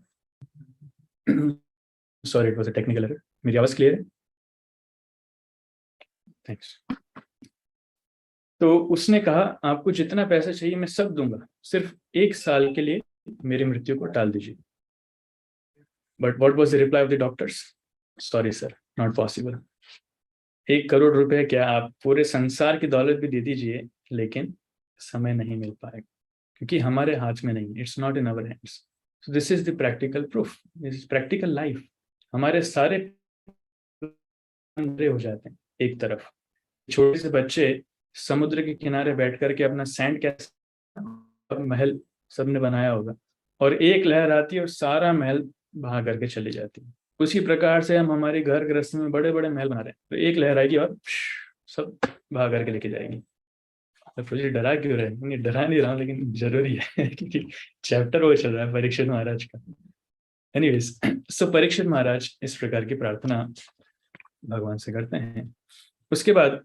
Sorry, it was a technical error. मेरी आवाज क्लियर है? थैंक्स। तो उसने कहा आपको जितना पैसा चाहिए मैं सब दूंगा, सिर्फ 1 साल के लिए मेरी मृत्यु को टाल दीजिए। But what was the reply off the doctors? Sorry sir, not possible. 1 crore रुपए क्या, आप पूरे संसार की दौलत भी दे दीजिए, लेकिन समय नहीं मिल पाएगा, क्योंकि हमारे हाथ में नहीं, it's not in our hands. So this is the practical proof, this is practical life. हमारे सारे अंधेरे हो जाते हैं एक तरफ। छोटे से बच्चे समुद्र के किनारे बैठ करके अपना सैंड कैसल महल सबने बनाया होगा, और एक लहर आती है और सारा महल बहा करके चली जाती है। उसी प्रकार से हम हमारे घर गृहस्थी में बड़े बड़े महल बना रहे हैं, तो एक लहर आएगी और सब बहा करके लेके जाएगी। तो मुझे डरा क्यों रहे? नहीं, डरा नहीं रहा हूं, लेकिन जरूरी है क्योंकि चैप्टर वो चल रहा है परीक्षित महाराज का। एनीवेज, सो परीक्षित महाराज इस प्रकार की प्रार्थना भगवान से करते हैं। उसके बाद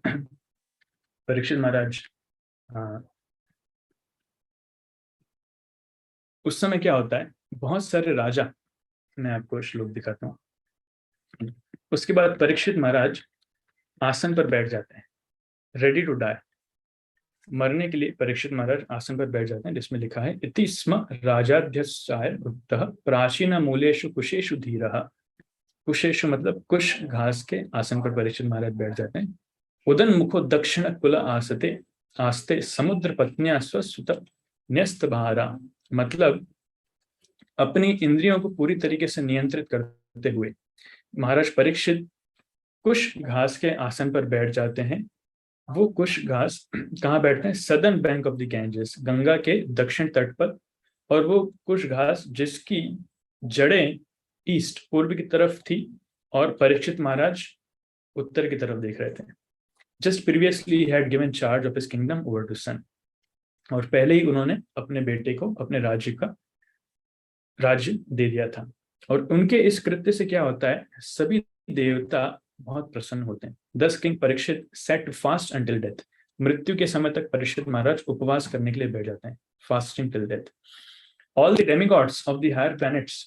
परीक्षित महाराज, उस समय क्या होता है, बहुत सारे राजा, मैं आपको श्लोक दिखाता हूँ। उसके बाद परीक्षित महाराज आसन पर बैठ जाते हैं, रेडी टू डाई, मरने के लिए परीक्षित महाराज आसन पर बैठ जाते हैं, जिसमें लिखा है इति स्म राजाध्यक्षाय वृत्तः प्राचीन मूलेषु कुशेषु धीरः। कुशेषु मतलब कुश घास के आसन पर परीक्षित महाराज बैठ जाते हैं। उदन मुखो दक्षिण कुल आसते आस्ते समुद्र पत्निया स्वसुत न्यस्त भारा, मतलब अपनी इंद्रियों को पूरी तरीके से नियंत्रित करते हुए महाराज परीक्षित कुश घास के आसन पर बैठ जाते हैं। वो कुश घास कहाँ बैठते हैं? Southern bank of the Ganges, Ganga के दक्षिण तट पर। और वो कुश घास जिसकी जड़ें ईस्ट, पूर्व की तरफ थी, और परीक्षित महाराज उत्तर की तरफ देख रहे थे। Just previously had given charge of his kingdom over to son, और पहले ही उन्होंने अपने बेटे को अपने राज्य दे दिया था। और उनके इस कृत्य से क्या होता है, सभी देवता बहुत प्रसन्न होते हैं। 10 king Parikshit set fast until death, मृत्यु के समय तक परीक्षित महाराज उपवास करने के लिए बैठ जाते हैं, fasting till death. All the demigods of the higher planets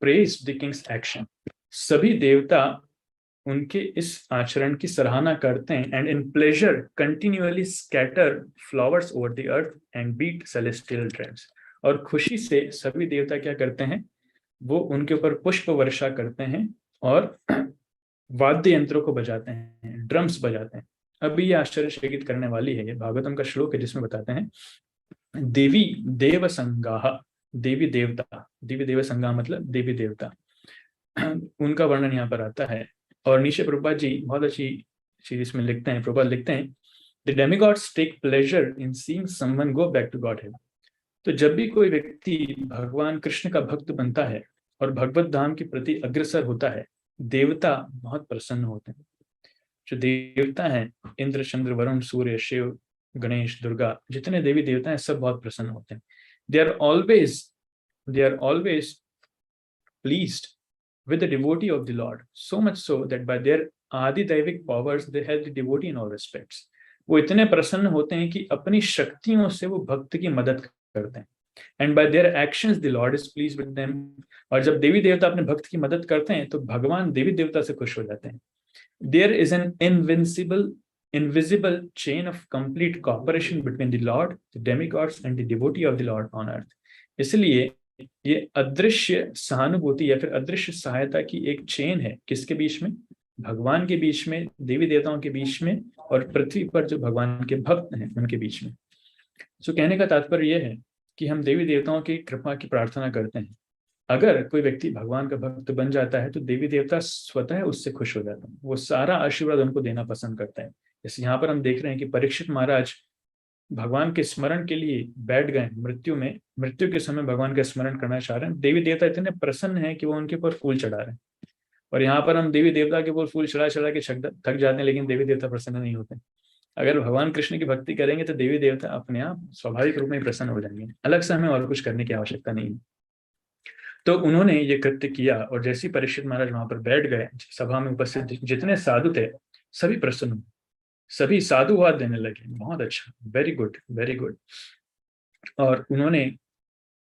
praise the king's action, सभी देवता उनके इस आचरण की सराहना करते हैं। And in pleasure continuously scatter flowers over the earth and beat celestial drums, और खुशी से सभी देवता क्या करते हैं, वो उनके ऊपर पुष्प वर्षा करते हैं और वाद्य यंत्रों को बजाते हैं, ड्रम्स बजाते हैं। अभी ये आश्चर्यचकित करने वाली है, ये भागवतम का श्लोक है जिसमें बताते हैं देवी देव संगाह, देवी देवता, देवी देव संगाह मतलब देवी देवता, उनका वर्णन यहाँ पर आता है। और नीचे प्रभुपाद जी बहुत अच्छी चीज इसमें लिखते हैं। प्रभुपाद लिखते हैं the demigods take pleasure in seeing someone go back to Godhead. तो जब भी कोई व्यक्ति भगवान कृष्ण का भक्त बनता है और भगवत धाम के प्रति अग्रसर होता है, देवता बहुत प्रसन्न होते हैं। जो देवता हैं, इंद्र चंद्र वरुण सूर्य शिव गणेश दुर्गा, जितने देवी देवता हैं सब बहुत प्रसन्न होते हैं। They are always pleased with the devotee of the Lord, so much so that by their आदिदैविक powers they help the devotee in all respects. वो इतने प्रसन्न होते हैं कि अपनी शक्तियों से वो भक्त की मदद करते हैं। And by their actions the Lord is pleased with them. और जब देवी देवता अपने भक्त की मदद करते हैं तो भगवान देवी देवता से खुश हो जाते हैं। There is an invisible chain of complete cooperation between the Lord, the demigods and the devotee of the Lord on earth. इसलिए ये अदृश्य सहानुभूति या फिर अदृश्य सहायता की एक चेन है, किसके बीच में? भगवान के बीच में, देवी देवताओं के बीच में, और पृथ्वी पर जो भगवान के भक्त हैं उनके बीच में। सो कहने का तात्पर्य यह है कि हम देवी देवताओं की कृपा की प्रार्थना करते हैं। अगर कोई व्यक्ति भगवान का भक्त बन जाता है तो देवी देवता स्वतः उससे खुश हो जाते हैं, वो सारा आशीर्वाद उनको देना पसंद करता है। जैसे यहाँ पर हम देख रहे हैं कि परीक्षित महाराज भगवान के स्मरण के लिए बैठ गए, मृत्यु के समय भगवान का स्मरण करना चाह रहे हैं। देवी देवता इतने प्रसन्न हैं कि वो उनके ऊपर फूल चढ़ा रहे हैं। और यहाँ पर हम देवी देवता के ऊपर फूल चढ़ा चढ़ा के थक जाते हैं, लेकिन देवी देवता प्रसन्न नहीं होते। अगर भगवान कृष्ण की भक्ति करेंगे तो देवी देवता अपने आप स्वाभाविक रूप में प्रसन्न हो जाएंगे, अलग से हमें और कुछ करने की आवश्यकता नहीं है। तो उन्होंने ये कृत्य किया, और जैसे परीक्षित महाराज वहां पर बैठ गए, सभा में उपस्थित जितने साधु थे सभी प्रसन्न हुए, सभी साधुवाद देने लगे। बहुत अच्छा, वेरी गुड वेरी गुड। और उन्होंने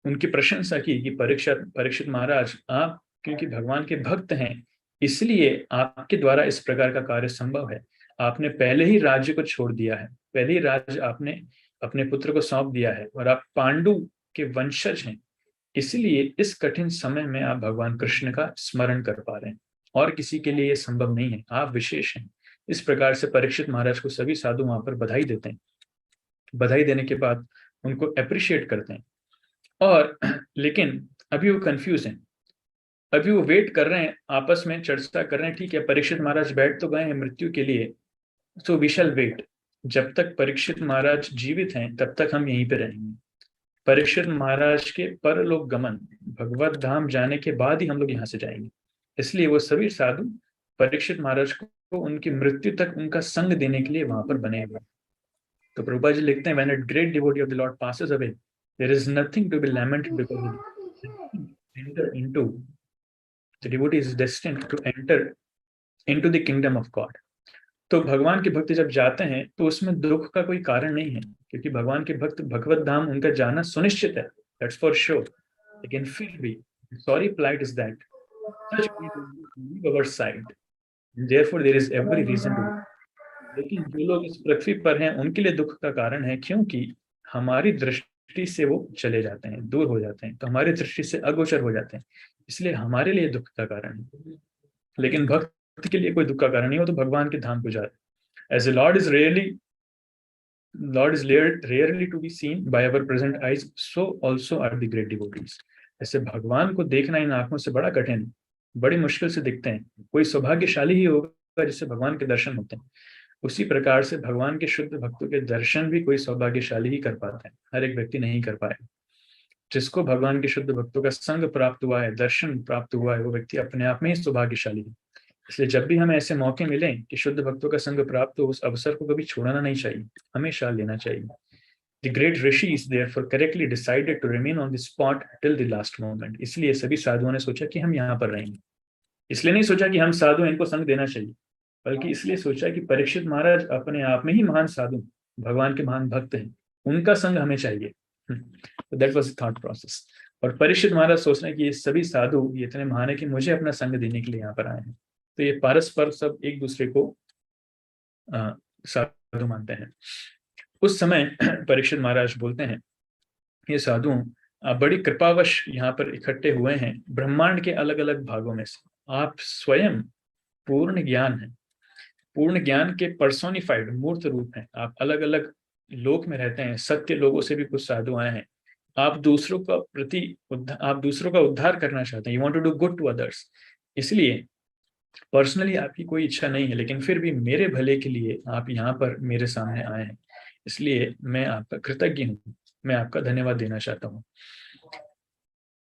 उनकी प्रशंसा की कि परीक्षित महाराज, आप क्योंकि भगवान के भक्त हैं, इसलिए आपके द्वारा इस प्रकार का कार्य संभव है। आपने पहले ही राज्य को छोड़ दिया है, पहले ही राज्य आपने अपने पुत्र को सौंप दिया है, और आप पांडु के वंशज हैं, इसलिए इस कठिन समय में आप भगवान कृष्ण का स्मरण कर पा रहे हैं, और किसी के लिए यह संभव नहीं है, आप विशेष हैं। इस प्रकार से परीक्षित महाराज को सभी साधु वहां पर बधाई देते हैं। बधाई देने के बाद उनको अप्रिशिएट करते हैं, और लेकिन अभी वो कंफ्यूज हैं, अभी वो वेट कर रहे हैं, आपस में चर्चा कर रहे हैं, ठीक है परीक्षित महाराज बैठ तो गए हैं मृत्यु के लिए, सो वी शैल वेट। जब तक परीक्षित महाराज जीवित हैं तब तक हम यहीं पे रहेंगे। परीक्षित महाराज के परलोक गमन, भगवत धाम जाने के बाद ही हम लोग यहाँ से जाएंगे। इसलिए वो सभी साधु परीक्षित महाराज को उनकी मृत्यु तक उनका संग देने के लिए वहां पर बने हुए। तो प्रभुपाद जी लिखते हैं, when a great devotee of the Lord passes away, there is nothing to be lamented because enter into the devotee is destined to enter into the kingdom of God। तो भगवान के भक्त जब जाते हैं तो उसमें दुख का कोई कारण नहीं है, क्योंकि भगवान के भक्त भगवत धाम उनका जाना सुनिश्चित है, दैट्स फॉर श्योर। लेकिन फिर भी sorry plight is that such people leave our side, therefore there is every reason to। लेकिन जो लोग इस पृथ्वी पर हैं उनके लिए दुख का कारण है, क्योंकि हमारी दृष्टि से वो चले जाते हैं, दूर हो जाते हैं, तो हमारी दृष्टि से अगोचर हो जाते हैं, इसलिए हमारे लिए दुख का कारण है। लेकिन भक्त के लिए कोई दुख का कारण नहीं हो, तो भगवान के धाम को जा रहे हैं। As the Lord is rarely to be seen by our present eyes, so also are the great devotees। ऐसे भगवान को देखना इन आंखों से बड़ा कठिन है, बड़ी मुश्किल से दिखते हैं, कोई सौभाग्यशाली ही होगा जिससे भगवान के दर्शन होते हैं। उसी प्रकार से भगवान के शुद्ध भक्तों के दर्शन भी कोई सौभाग्यशाली ही कर पाता है, हर एक व्यक्ति नहीं कर पाए। जिसको भगवान के शुद्ध भक्तों का संग प्राप्त हुआ है, दर्शन प्राप्त हुआ है, वो व्यक्ति अपने आप में ही सौभाग्यशाली है। इसलिए जब भी हमें ऐसे मौके मिलें कि शुद्ध भक्तों का संग प्राप्त हो, उस अवसर को कभी छोड़ना नहीं चाहिए, हमेशा लेना चाहिए। The great rishis therefore correctly decided to remain on the spot till the last moment। इसलिए सभी साधुओं ने सोचा कि हम यहाँ पर रहेंगे। इसलिए नहीं सोचा कि हम साधु इनको संग देना चाहिए, बल्कि इसलिए सोचा कि परीक्षित महाराज अपने आप में ही महान साधु, भगवान के महान भक्त हैं, उनका संग हमें चाहिए। तो that was the thought process. और परीक्षित महाराज सोच रहे हैं कि ये सभी साधु ये इतने महान है कि मुझे अपना संग देने के लिए यहाँ पर आए हैं। तो ये परस्पर सब एक दूसरे को साधु मानते हैं। उस समय परीक्षित महाराज बोलते हैं, ये साधु बड़ी कृपावश यहाँ पर इकट्ठे हुए हैं ब्रह्मांड के अलग अलग भागों में से। आप स्वयं पूर्ण ज्ञान है, पूर्ण ज्ञान के पर्सोनिफाइड मूर्त रूप हैं। आप अलग अलग लोक में रहते हैं, सत्य लोगों से भी कुछ साधु आए हैं। आप दूसरों का उद्धार करना चाहते हैं, you want to do good to others. इसलिए पर्सनली आपकी कोई इच्छा नहीं है, लेकिन फिर भी मेरे भले के लिए आप यहाँ पर मेरे सामने आए हैं, इसलिए मैं आपका कृतज्ञ हूँ, मैं आपका धन्यवाद देना चाहता हूँ।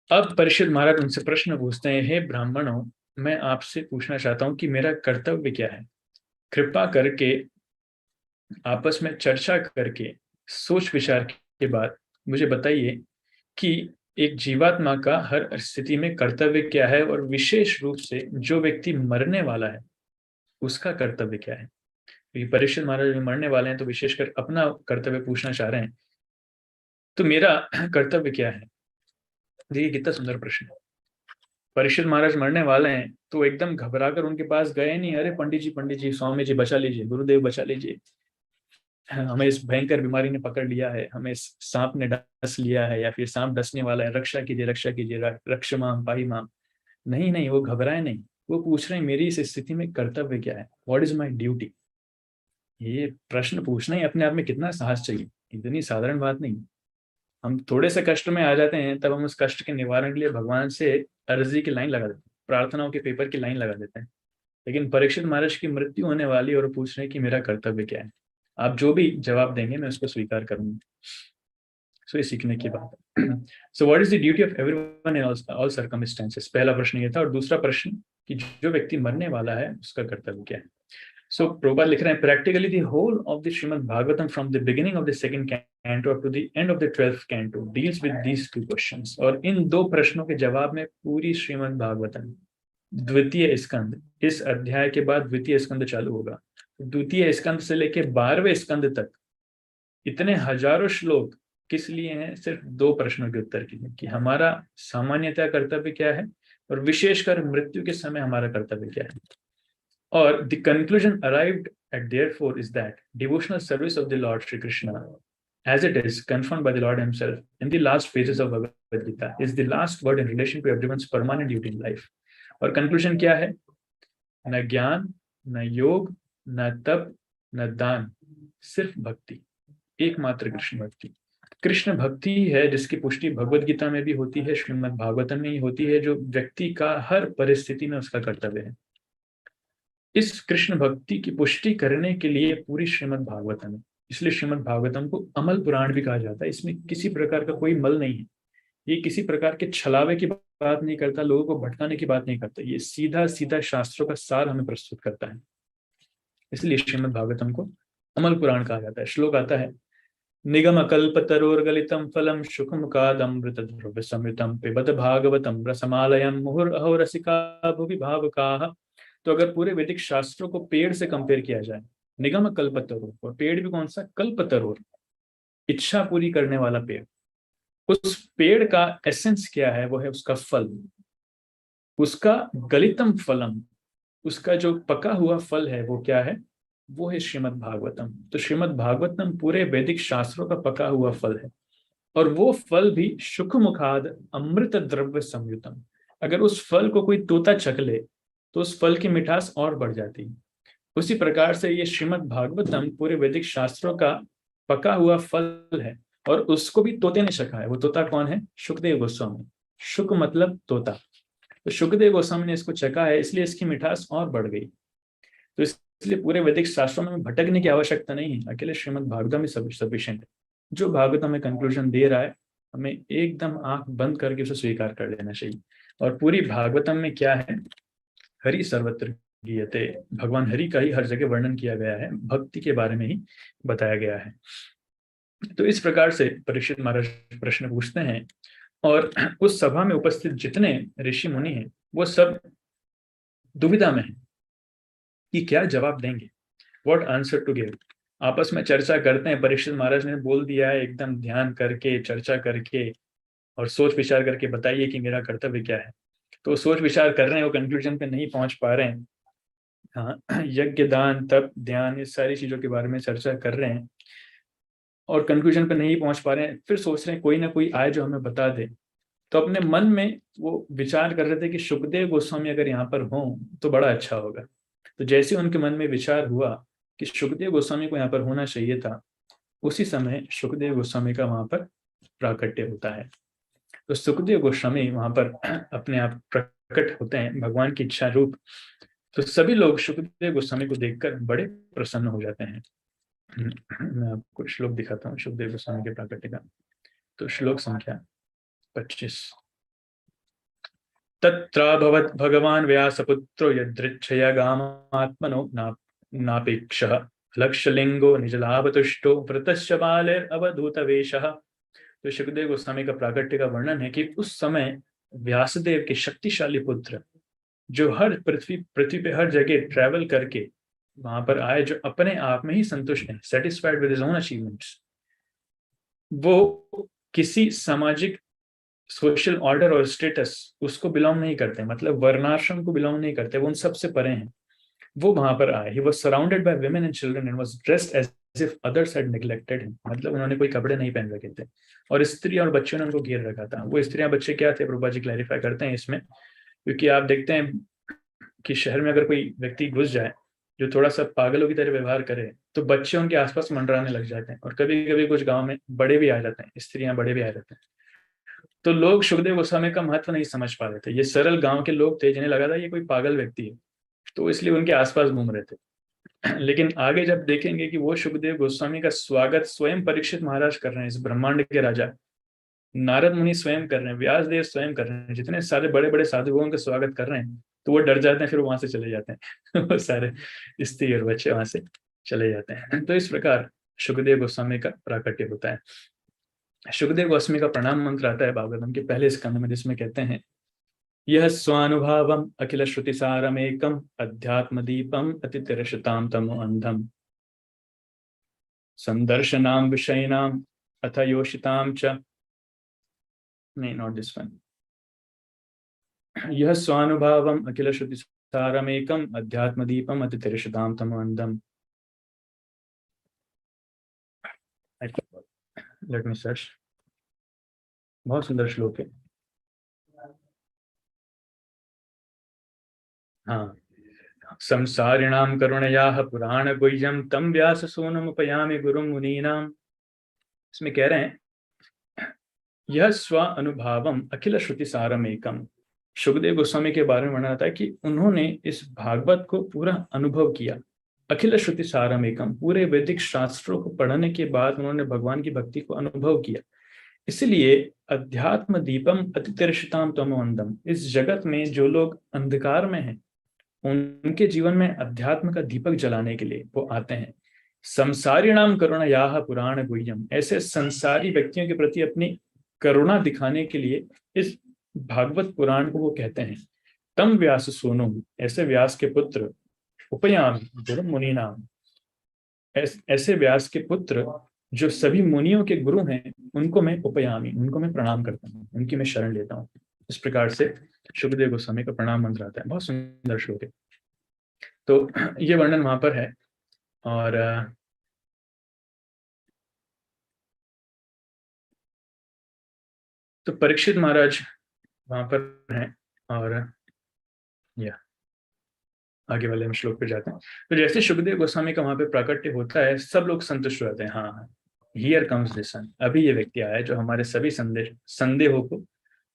अब परीक्षित महाराज उनसे प्रश्न पूछते हैं, हे ब्राह्मणों, मैं आपसे पूछना चाहता हूँ कि मेरा कर्तव्य क्या है। कृपा करके आपस में चर्चा करके सोच विचार के बाद मुझे बताइए कि एक जीवात्मा का हर स्थिति में कर्तव्य क्या है, और विशेष रूप से जो व्यक्ति मरने वाला है उसका कर्तव्य क्या है। क्योंकि परीक्षित महाराज मरने वाले हैं तो विशेषकर अपना कर्तव्य पूछना चाह रहे हैं। तो मेरा कर्तव्य क्या है, देखिए कितना सुंदर प्रश्न है। परीक्षित महाराज मरने वाले हैं तो एकदम घबराकर उनके पास गए नहीं, अरे पंडित जी स्वामी जी बचा लीजिए, गुरुदेव बचा लीजिए, हमें इस भयंकर बीमारी ने पकड़ लिया है, हमें इस सांप ने डस लिया है, या फिर सांप डसने वाला है, रक्षा कीजिए रक्ष माम पाही माम। नहीं, वो घबराए नहीं, वो पूछ रहे हैं मेरी इस स्थिति में कर्तव्य क्या है, व्हाट इज माई ड्यूटी। ये प्रश्न पूछना ही अपने आप में कितना साहस चाहिए, इतनी साधारण बात नहीं। हम थोड़े से कष्ट में आ जाते हैं तब हम उस कष्ट के निवारण के लिए भगवान से अर्जी की लाइन लगा देते हैं, प्रार्थनाओं के पेपर की लाइन लगा देते हैं। लेकिन परीक्षित महाराज की मृत्यु होने वाली और पूछ रहे हैं कि मेरा कर्तव्य क्या है। आप जो भी जवाब देंगे मैं उसको स्वीकार करूंगा। सो ये सीखने की बात है। So what is the duty of everyone in all circumstances, पहला प्रश्न ये था। और दूसरा प्रश्न कि जो व्यक्ति मरने वाला है उसका कर्तव्य क्या है। सो प्रभुपाद लिख रहे हैं, practically the whole of the Shrimad Bhagavatam from the beginning of the second canto up to the end of the 12th canto deals with these two questions. और इन दो प्रश्नों के जवाब में पूरी श्रीमद् भागवतम द्वितीय स्कंद, इस अध्याय के बाद द्वितीय स्कंद चालू होगा, द्वितीय स्कंद से लेकर 12वें स्कंद तक इतने हजारों श्लोक किस लिए हैं? सिर्फ 2 प्रश्नों के उत्तर के लिए, कि हमारा सामान्यतः कर्तव्य क्या है और विशेषकर मृत्यु के समय हमारा कर्तव्य क्या है। और the conclusion arrived at therefore is that devotional service of the Lord Sri Krishna, as it is confirmed by the Lord Himself in the last phases of Bhagavad Gita, is the last word in relation to everyone's permanent duty in life. और conclusion क्या है? न ज्ञान, न योग, न तप, न दान, सिर्फ भक्ति, एकमात्र कृष्ण भक्ति। कृष्ण भक्ति ही है जिसकी पुष्टि भगवद गीता में भी होती है, श्रीमद् भागवतम में ही होती है, जो व्यक्ति का हर परिस्थिति में उसका कर्तव्य है। इस कृष्ण भक्ति की पुष्टि करने के लिए पूरी श्रीमद् भागवतम है, इसलिए श्रीमद् भागवतम को अमल पुराण भी कहा जाता है। इसमें किसी प्रकार का कोई मल नहीं है, ये किसी प्रकार के छलावे की बात नहीं करता, लोगों को भटकाने की बात नहीं करता, ये सीधा सीधा शास्त्रों का सार हमें प्रस्तुत करता है। इसलिए श्रीमद् भागवतम को अमल पुराण कहा जाता है। श्लोक आता है, निगम कल्पतरोर्गलितम फलम शुकमुखादमृत द्रव्य समृतम पिबत भागवतम रसमालयम मुहुरहो रसिका भुवि भावुकाः। तो अगर पूरे वैदिक शास्त्रों को पेड़ से कंपेयर किया जाए, निगम कल्पतरोर, और पेड़ भी कौन सा? कल्पतरोर, इच्छा पूरी करने वाला पेड़। उस पेड़ का एसेंस क्या है? वो है उसका फल, उसका गलितम फलम, उसका जो पका हुआ फल है वो क्या है? वो है श्रीमद् भागवतम। तो श्रीमद् भागवतम पूरे वैदिक शास्त्रों का पका हुआ फल है, और वो फल भी शुकमुखाद अमृत द्रव्य संयुतम। अगर उस फल को कोई तोता चख ले तो उस फल की मिठास और बढ़ जाती है। उसी प्रकार से ये श्रीमद् भागवतम पूरे वैदिक शास्त्रों का पका हुआ फल है, और उसको भी तोते ने चखा है। वो तोता कौन है? शुकदेव गोस्वामी। शुक मतलब तोता, तो शुकदेव गोस्वामी ने इसको चखा है, इसलिए इसकी मिठास और बढ़ गई। तो इसलिए पूरे वैदिक शास्त्रों में भटकने की आवश्यकता नहीं है, अकेले श्रीमद् भागवतम ही सफिशिएंट है। जो भागवतम में कंक्लूजन दे रहा है, हमें एकदम आंख बंद करके उसे स्वीकार कर लेना चाहिए। और पूरी भागवतम में क्या है? हरि सर्वत्र गीयते, भगवान हरि का ही हर जगह वर्णन किया गया है, भक्ति के बारे में ही बताया गया है। तो इस प्रकार से परीक्षित महाराज प्रश्न पूछते हैं, और उस सभा में उपस्थित जितने ऋषि मुनि हैं वो सब दुविधा में हैं कि क्या जवाब देंगे, व्हाट आंसर टू गिव। आपस में चर्चा करते हैं। परीक्षित महाराज ने बोल दिया है, एकदम ध्यान करके, चर्चा करके और सोच विचार करके बताइए कि मेरा कर्तव्य क्या है। तो सोच विचार कर रहे हैं, वो कंक्लूजन पे नहीं पहुंच पा रहे हैं। हाँ, यज्ञ, दान, तप, ध्यान, इस सारी चीजों के बारे में चर्चा कर रहे हैं और कंक्लूजन पे नहीं पहुंच पा रहे हैं। फिर सोच रहे हैं कोई ना कोई आए जो हमें बता दे। तो अपने मन में वो विचार कर रहे थे कि सुखदेव गोस्वामी अगर यहाँ पर हों तो बड़ा अच्छा होगा। तो जैसे उनके मन में विचार हुआ कि सुखदेव गोस्वामी को यहाँ पर होना चाहिए था, उसी समय सुखदेव गोस्वामी का वहां पर प्राकट्य होता है। तो सुखदेव गोस्वामी वहां पर अपने आप प्रकट होते हैं, भगवान की इच्छा रूप। तो सभी लोग सुखदेव गोस्वामी को देखकर बड़े प्रसन्न हो जाते हैं। मैं आपको श्लोक दिखाता हूँ सुखदेव गोस्वामी के प्राकट्य का। तो श्लोक संख्या 25। तत्राभवत् भगवान् व्यासपुत्रो यदृच्छया गामात्मनो नापेक्षः लक्षलिंगो निजलाभतुष्टो वृतश्च बालेरवधूतवेशः। तो सुखदेव गोस्वामी का प्राकट्य का वर्णन है कि उस समय व्यासदेव के शक्तिशाली पुत्र, जो हर पृथ्वी पे हर जगह ट्रैवल करके वहां पर आए, जो अपने आप में ही संतुष्ट हैं, satisfied with his own achievements, वो किसी सामाजिक सोशल ऑर्डर और स्टेटस उसको बिलोंग नहीं करते, मतलब वर्णाश्रम को बिलोंग नहीं करते, वो उन सबसे परे हैं। वो वहां पर आए। He was surrounded by women and children and was dressed as if others had neglected him, मतलब उन्होंने कोई कपड़े नहीं पहन रखे थे और स्त्री और बच्चों ने उनको घेर रखा था। वो स्त्रियां बच्चे क्या थे, प्रभुपा जी क्लैरिफाई करते हैं इसमें, क्योंकि आप देखते हैं कि शहर में अगर कोई व्यक्ति घुस जाए जो थोड़ा सा पागलों की तरह व्यवहार करे, तो बच्चे उनके आसपास मंडराने लग जाते हैं, और कभी कभी कुछ गाँव में बड़े भी आ जाते हैं, स्त्रियां बड़े भी आ जाते हैं। तो लोग सुखदेव गोस्वामी का महत्व नहीं समझ पा रहे थे। ये सरल गांव के लोग थे जिन्हें लगा था ये कोई पागल व्यक्ति है, तो इसलिए उनके आसपास घूम रहे थे। लेकिन आगे जब देखेंगे कि वो सुखदेव गोस्वामी का स्वागत स्वयं परीक्षित महाराज कर रहे हैं, इस ब्रह्मांड के राजा नारद मुनि स्वयं कर रहे हैं, व्यास देव स्वयं कर रहे हैं, जितने सारे बड़े बड़े साधुओं का स्वागत कर रहे हैं, तो वो डर जाते हैं, फिर वहां से चले जाते हैं। वो सारे स्त्री और बच्चे वहां से चले जाते हैं। तो इस प्रकार सुखदेव गोस्वामी का प्राकट्य होता है। सुखदेव गोस्वामी का प्रणाम मंत्र आता है भागवतम के पहले स्कंद में, जिसमें कहते हैं, यह स्वानुभावम अखिल श्रुति सारमेकम अध्यात्म दीपम अतितिरशताम तमो अंधम संदर्शनाम विषयनाम अथ योषितां च, नहीं नॉट दिस वन, यह स्वानुभावम अखिल श्रुति सारमेकम अध्यात्मदीपम अतितिरशताम तमोअंधम। Let me search. बहुत सुंदर श्लोक है। हाँ, संसारिणां करुणयाः पुराण गुह्यम तम व्यास सोनमुपयामि गुरुं मुनीनां। इसमें कह रहे हैं, यह स्व अनुभावम अखिल श्रुति सारम एकम। सुखदेव गोस्वामी के बारे में वर्णन आता है कि उन्होंने इस भागवत को पूरा अनुभव किया। अखिल श्रुति सारम एकम, पूरे वैदिक शास्त्रों को पढ़ने के बाद उन्होंने भगवान की भक्ति को अनुभव किया। इसलिए अध्यात्म दीपम अतितिरशताम तमोअंधम, इस जगत में जो लोग अंधकार में हैं उनके जीवन में अध्यात्म का दीपक जलाने के लिए वो आते हैं। संसारिणाम करुणयाः पुराण गुह्यम, ऐसे संसारी व्यक्तियों के प्रति अपनी करुणा दिखाने के लिए इस भागवत पुराण को वो कहते हैं। तम व्यास सोनो, ऐसे व्यास के पुत्र, उपयाम गुरु मुनि नाम, ऐसे व्यास के पुत्र जो सभी मुनियों के गुरु हैं, उनको मैं उपयामी, उनको मैं प्रणाम करता हूँ, उनकी मैं शरण लेता हूँ। इस प्रकार से शुभदेव गोस्वामी का प्रणाम मंत्र आता है। बहुत सुंदर श्लोक है। तो ये वर्णन वहां पर है। और तो परीक्षित महाराज वहां पर हैं। और या आगे वाले हम श्लोक पे जाते हैं। तो जैसे शुभदेव गोस्वामी का वहां पे प्राकट्य होता है, सब लोग संतुष्ट रहते हैं। हाँ, हियर कम्स द सन, अभी ये व्यक्ति आया है जो हमारे सभी संदेहों को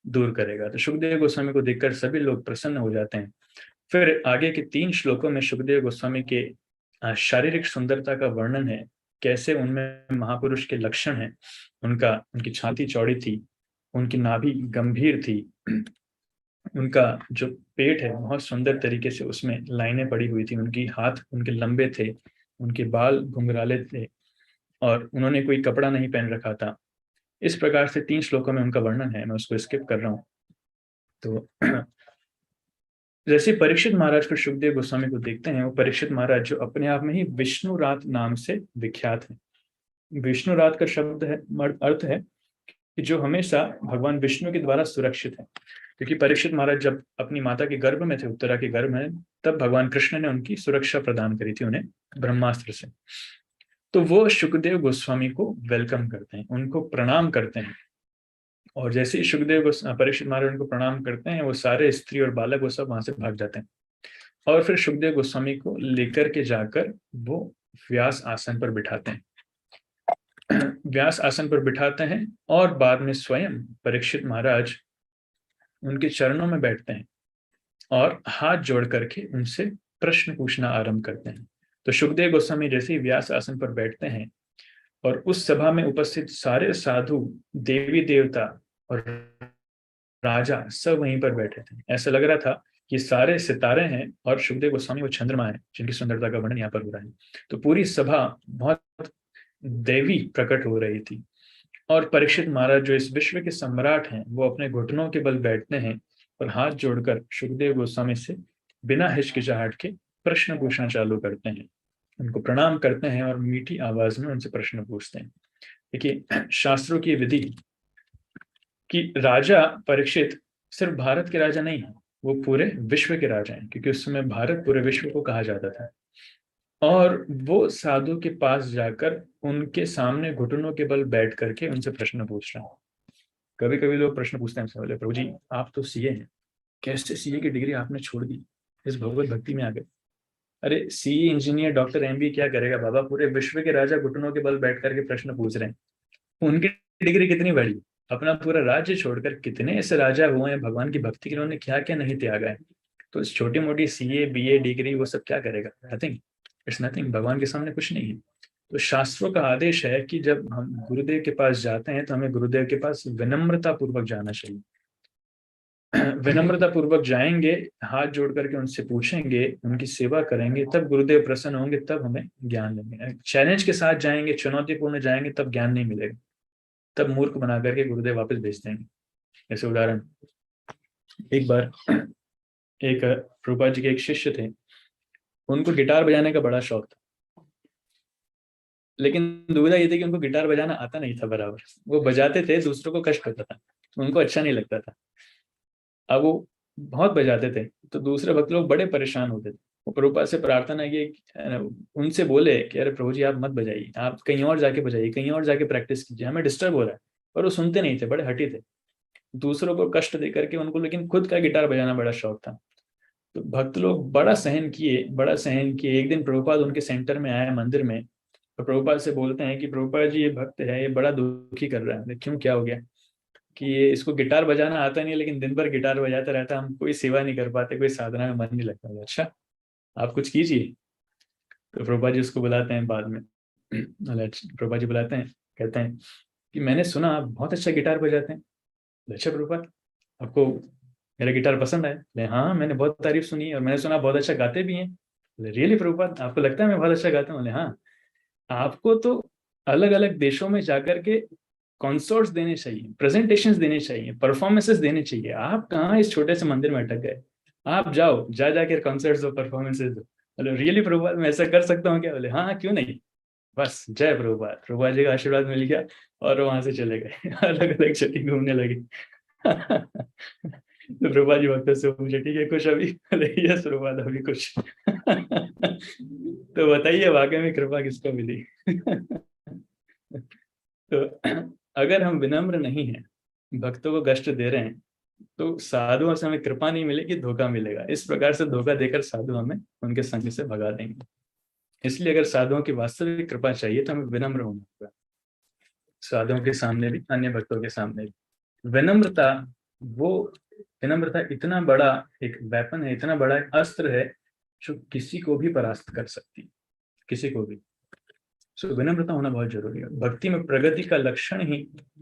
दूर करेगा। तो शुभदेव गोस्वामी को देखकर सभी लोग प्रसन्न हो जाते हैं। फिर आगे के 3 श्लोकों में शुभदेव गोस्वामी के शारीरिक सुंदरता का वर्णन है, कैसे उनमें महापुरुष के लक्षण हैं। उनकी छाती चौड़ी थी, उनकी नाभि गंभीर थी, उनका जो पेट है बहुत सुंदर तरीके से उसमें लाइनें पड़ी हुई थी, उनकी हाथ उनके लंबे थे, उनके बाल घुंघराले थे और उन्होंने कोई कपड़ा नहीं पहन रखा था। इस प्रकार से 3 श्लोकों में उनका वर्णन है, मैं उसको स्किप कर रहा हूँ। तो जैसे परीक्षित महाराज को शुभदेव गोस्वामी को देखते हैं, वो परीक्षित महाराज जो अपने आप में ही विष्णु रात नाम से विख्यात है। विष्णु रात का शब्द है, अर्थ है कि जो हमेशा भगवान विष्णु के द्वारा सुरक्षित है। क्योंकि परीक्षित महाराज जब अपनी माता के गर्भ में थे, उत्तरा के गर्भ में, तब भगवान कृष्ण ने उनकी सुरक्षा प्रदान करी थी उन्हें ब्रह्मास्त्र से। तो वो सुखदेव गोस्वामी को वेलकम करते हैं, उनको प्रणाम करते हैं। और जैसे ही सुखदेव परीक्षित महाराज उनको प्रणाम करते हैं, वो सारे स्त्री और बालक वो सब वहां से भाग जाते हैं। और फिर सुखदेव गोस्वामी को लेकर के जाकर वो व्यास आसन पर बिठाते हैं। व्यास आसन पर बिठाते हैं और बाद में स्वयं परीक्षित महाराज उनके चरणों में बैठते हैं और हाथ जोड़ करके उनसे प्रश्न पूछना आरंभ करते हैं। तो सुखदेव गोस्वामी जैसे ही व्यास आसन पर बैठते हैं और उस सभा में उपस्थित सारे साधु, देवी देवता और राजा सब वहीं पर बैठे थे। ऐसा लग रहा था कि सारे सितारे हैं और सुखदेव गोस्वामी वो चंद्रमा है जिनकी सुंदरता का वर्णन यहाँ पर हो रहा है। तो पूरी सभा बहुत देवी प्रकट हो रही थी। और परीक्षित महाराज जो इस विश्व के सम्राट हैं, वो अपने घुटनों के बल बैठते हैं और हाथ जोड़कर सुखदेव गोस्वामी से बिना हिचकिचाहट के प्रश्न पूछना चालू करते हैं, उनको प्रणाम करते हैं और मीठी आवाज में उनसे प्रश्न पूछते हैं। देखिए, शास्त्रों की विधि कि राजा परीक्षित सिर्फ भारत के राजा नहीं है, वो पूरे विश्व के राजा हैं, क्योंकि उस समय भारत पूरे विश्व को कहा जाता था। और वो साधु के पास जाकर उनके सामने घुटनों के बल बैठ करके उनसे प्रश्न पूछ रहे हैं। कभी कभी लोग प्रश्न पूछते हैं, बोले प्रभु जी आप तो सीए हैं, कैसे सीए की डिग्री आपने छोड़ दी, इस भगवत भक्ति में आ गए? अरे सीए, इंजीनियर, डॉक्टर, एमबीए क्या करेगा बाबा? पूरे विश्व के राजा घुटनों के बल बैठ करके प्रश्न पूछ रहे हैं, उनकी डिग्री कितनी बड़ी? अपना पूरा राज्य छोड़कर कितने ऐसे राजा हुए हैं भगवान की भक्ति के लिए, उन्होंने क्या क्या नहीं त्यागा है। तो इस छोटी मोटी सीए बीए डिग्री वो सब क्या करेगा? नथिंग, इट्स नथिंग, भगवान के सामने कुछ नहीं है। तो शास्त्रों का आदेश है कि जब हम गुरुदेव के पास जाते हैं तो हमें गुरुदेव के पास विनम्रता पूर्वक जाना चाहिए। विनम्रता पूर्वक जाएंगे, हाथ जोड़ करके उनसे पूछेंगे, उनकी सेवा करेंगे, तब गुरुदेव प्रसन्न होंगे, तब हमें ज्ञान लेंगे। चैलेंज के साथ जाएंगे, चुनौतीपूर्ण जाएंगे, तब ज्ञान नहीं मिलेगा, तब मूर्ख बना करके गुरुदेव वापस भेज देंगे। जैसे उदाहरण, एक बार एक प्रभुपाद जी के एक शिष्य थे, उनको गिटार बजाने का बड़ा शौक था। लेकिन दुविधा ये थी कि उनको गिटार बजाना आता नहीं था बराबर। वो बजाते थे, दूसरों को कष्ट होता था, उनको अच्छा नहीं लगता था। अब वो बहुत बजाते थे तो दूसरे भक्त लोग बड़े परेशान होते थे। वो प्रभुपाद से प्रार्थना की, उनसे बोले कि अरे प्रभु जी आप मत बजाइए, आप कहीं और जाके बजाइए, कहीं और जाके प्रैक्टिस कीजिए, हमें डिस्टर्ब हो रहा है। पर वो सुनते नहीं थे, बड़े हठी थे, दूसरों को कष्ट दे करके उनको, लेकिन खुद का गिटार बजाना बड़ा शौक था। तो भक्त लोग बड़ा सहन किए, बड़ा सहन किए। एक दिन प्रभुपाद उनके सेंटर में आए मंदिर में, तो प्रभुपाद से बोलते हैं कि प्रभुपाद जी ये भक्त है, ये बड़ा दुखी कर रहा है। क्यों, क्या हो गया? कि ये इसको गिटार बजाना आता नहीं है, लेकिन दिन भर गिटार बजाता रहता है, हम कोई सेवा नहीं कर पाते, कोई साधना में मन नहीं लगता। अच्छा, आप कुछ कीजिए। तो प्रभुपाद जी उसको बुलाते हैं बाद में। प्रभुपाद जी बुलाते हैं, कहते हैं कि मैंने सुना आप बहुत अच्छा गिटार बजाते हैं। अच्छा प्रभुपाद, आपको मेरा गिटार पसंद आया? हाँ, मैंने बहुत तारीफ सुनी है और मैंने सुना बहुत अच्छा गाते भी हैं। रियली प्रभुपाद, आपको लगता है मैं बहुत अच्छा गाता हूँ? बोले हाँ। आपको तो अलग अलग देशों में जाकर के कॉन्सर्ट्स देने चाहिए, प्रेजेंटेशंस देने चाहिए, परफॉर्मेंसेस देने चाहिए। आप कहाँ इस छोटे से मंदिर में अटक गए? आप जाओ, जा जाकर कॉन्सर्ट्स दो, परफॉर्मेंसेस दो। बोले रियली प्रभुपाद, मैं ऐसा कर सकता हूँ क्या? बोले हाँ हाँ, क्यों नहीं। बस जय प्रभुपाद, प्रभुपाद जी का आशीर्वाद मिल गया और वहां से चले गए। अलग अलग जगह घूमने लगे। तो प्रभुपाद जी भक्तों से पूछे ठीक है कुछ अभी? बोले यस प्रभुपाद, अभी कुछ। तो बताइए वाकई में कृपा किसको मिली? तो अगर हम विनम्र नहीं हैं, भक्तों को कष्ट दे रहे हैं, तो साधुओं से हमें कृपा नहीं मिलेगी, धोखा मिलेगा। इस प्रकार से धोखा देकर साधु हमें उनके संग से भगा देंगे। इसलिए अगर साधुओं की वास्तविक कृपा चाहिए तो हमें विनम्र होना होगा, साधुओं के सामने भी, अन्य भक्तों के सामने भी। विनम्रता, वो विनम्रता इतना बड़ा एक वेपन है, इतना बड़ा एक अस्त्र है, जो किसी को भी परास्त कर सकती है, किसी को भी। सो विनम्रता होना बहुत जरूरी है। भक्ति में प्रगति का लक्षण ही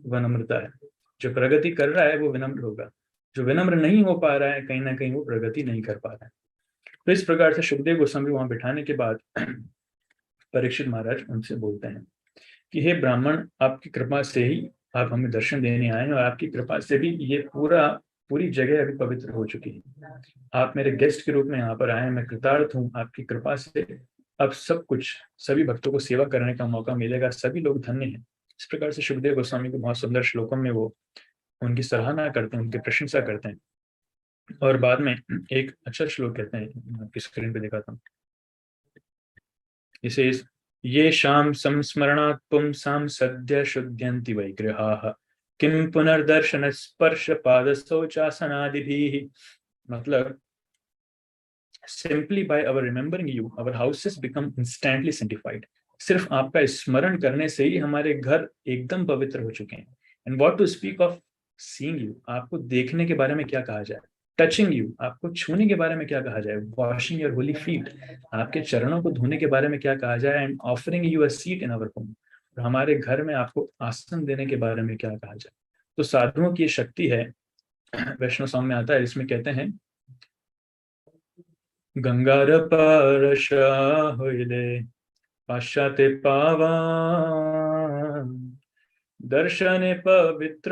विनम्रता है। जो प्रगति कर रहा है वो विनम्र होगा, जो विनम्र नहीं हो पा रहा है कहीं ना कहीं वो प्रगति नहीं कर पा रहा है। तो इस प्रकार से सुखदेव गोस्वामी वहां बिठाने के बाद परीक्षित महाराज उनसे बोलते हैं कि हे ब्राह्मण, आपकी कृपा से ही आप हमें दर्शन देने आए हैं, और आपकी कृपा से भी ये पूरी जगह अभी पवित्र हो चुकी है। आप मेरे गेस्ट के रूप में यहाँ पर आए हैं, मैं कृतार्थ हूँ आपकी कृपा से। अब सब कुछ, सभी भक्तों को सेवा करने का मौका मिलेगा, सभी लोग धन्य हैं। इस प्रकार से सुखदेव गोस्वामी को बहुत सुंदर श्लोकों में वो उनकी सराहना करते हैं, उनकी प्रशंसा करते हैं। और बाद में एक अच्छा श्लोक कहते हैं, आपकी स्क्रीन पे दिखाता हूँ इसे। ये शाम संस्मरणात् पुंसां सद्य शुद्ध्यन्ति वैगृहाः, किं पुनर्दर्शन स्पर्श पाद शौचासनादिभिः। मतलब simply by our remembering you our houses become instantly sanctified. सिर्फ आपका स्मरण करने से ही हमारे घर एकदम पवित्र हो चुके हैं। And what to speak of seeing you, आपको देखने के बारे में क्या कहा जाए। टचिंग यू, आपको छूने के बारे में क्या कहा जाए। वॉशिंग योर होली फीट, आपके चरणों को धोने के बारे में क्या कहा जाए। And offering you a seat in our home, हमारे घर में आपको आसन देने के बारे में क्या कहा जाए। तो साधुओं की शक्ति है, वैष्णव सॉन्ग में आता है, इसमें कहते हैं गंगार पारश होइले पाश्चाते पावन, दर्शने पवित्र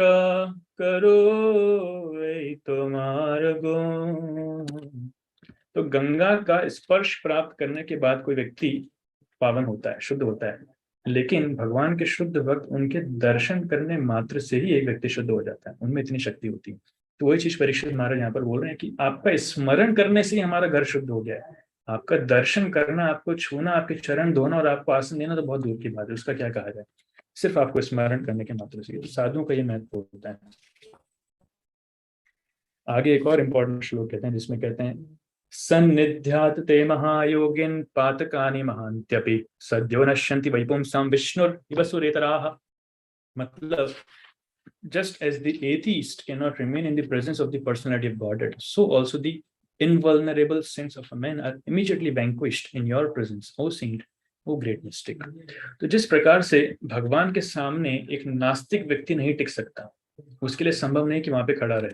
करो এই তোমার गुण। तो गंगा का स्पर्श प्राप्त करने के बाद कोई व्यक्ति पावन होता है, शुद्ध होता है। लेकिन भगवान के शुद्ध भक्त, उनके दर्शन करने मात्र से ही एक व्यक्ति शुद्ध हो जाता है, उनमें इतनी शक्ति होती है। तो वही चीज परीक्षित महाराज यहाँ पर बोल रहे हैं कि आपका स्मरण करने से ही हमारा घर शुद्ध हो गया है। आपका दर्शन करना, आपको छूना, आपके चरण धोना और आपको आसन देना तो बहुत दूर की बात है, उसका क्या कहा जाए। सिर्फ आपको स्मरण करने के मात्र से। तो साधुओं का ये महत्व होता है। आगे एक और इंपॉर्टेंट श्लोक कहते हैं, जिसमें कहते हैं सन्निध्यात ते महायोगिन पातकानि महान्त्यपि सद्यो नश्यन्ति वैपुंसां विष्णुर्इव सुरेतराः। मतलब just as the atheist cannot remain in the presence of the personality of Godhead, so also the invulnerable sins of a man are immediately vanquished in your presence, O saint, O great mystic। तो जिस प्रकार से भगवान के सामने एक नास्तिक व्यक्ति नहीं टिक सकता, उसके लिए संभव नहीं कि वहां पे खड़ा रहे,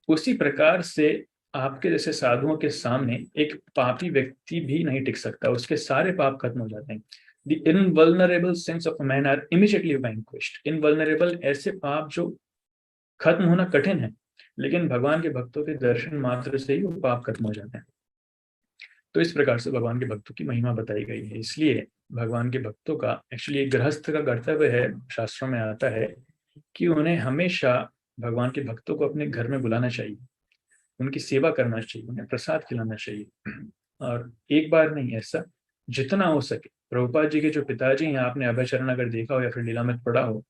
उसी प्रकार से आपके जैसे साधुओं के सामने एक पापी व्यक्ति भी नहीं टिक सकता, उसके सारे पाप खत्म हो जाते हैं। The invulnerable sins of a man are immediately vanquished। Invulnerable ऐसे पाप जो खत्म होना कठिन है, लेकिन भगवान के भक्तों के दर्शन मात्र से ही वो पाप खत्म हो जाते हैं। तो इस प्रकार से भगवान के भक्तों की महिमा बताई गई है। इसलिए भगवान के भक्तों का, एक्चुअली एक गृहस्थ का कर्तव्य है, शास्त्रों में आता है कि उन्हें हमेशा भगवान के भक्तों को अपने घर में बुलाना चाहिए, उनकी सेवा करना चाहिए, उन्हें प्रसाद खिलाना चाहिए। और एक बार नहीं, ऐसा जितना हो सके। प्रभुपाद जी के जो पिताजी हैं, आपने अभयचरण अगर देखा हो या फिर लीलामृत पढ़ा हो,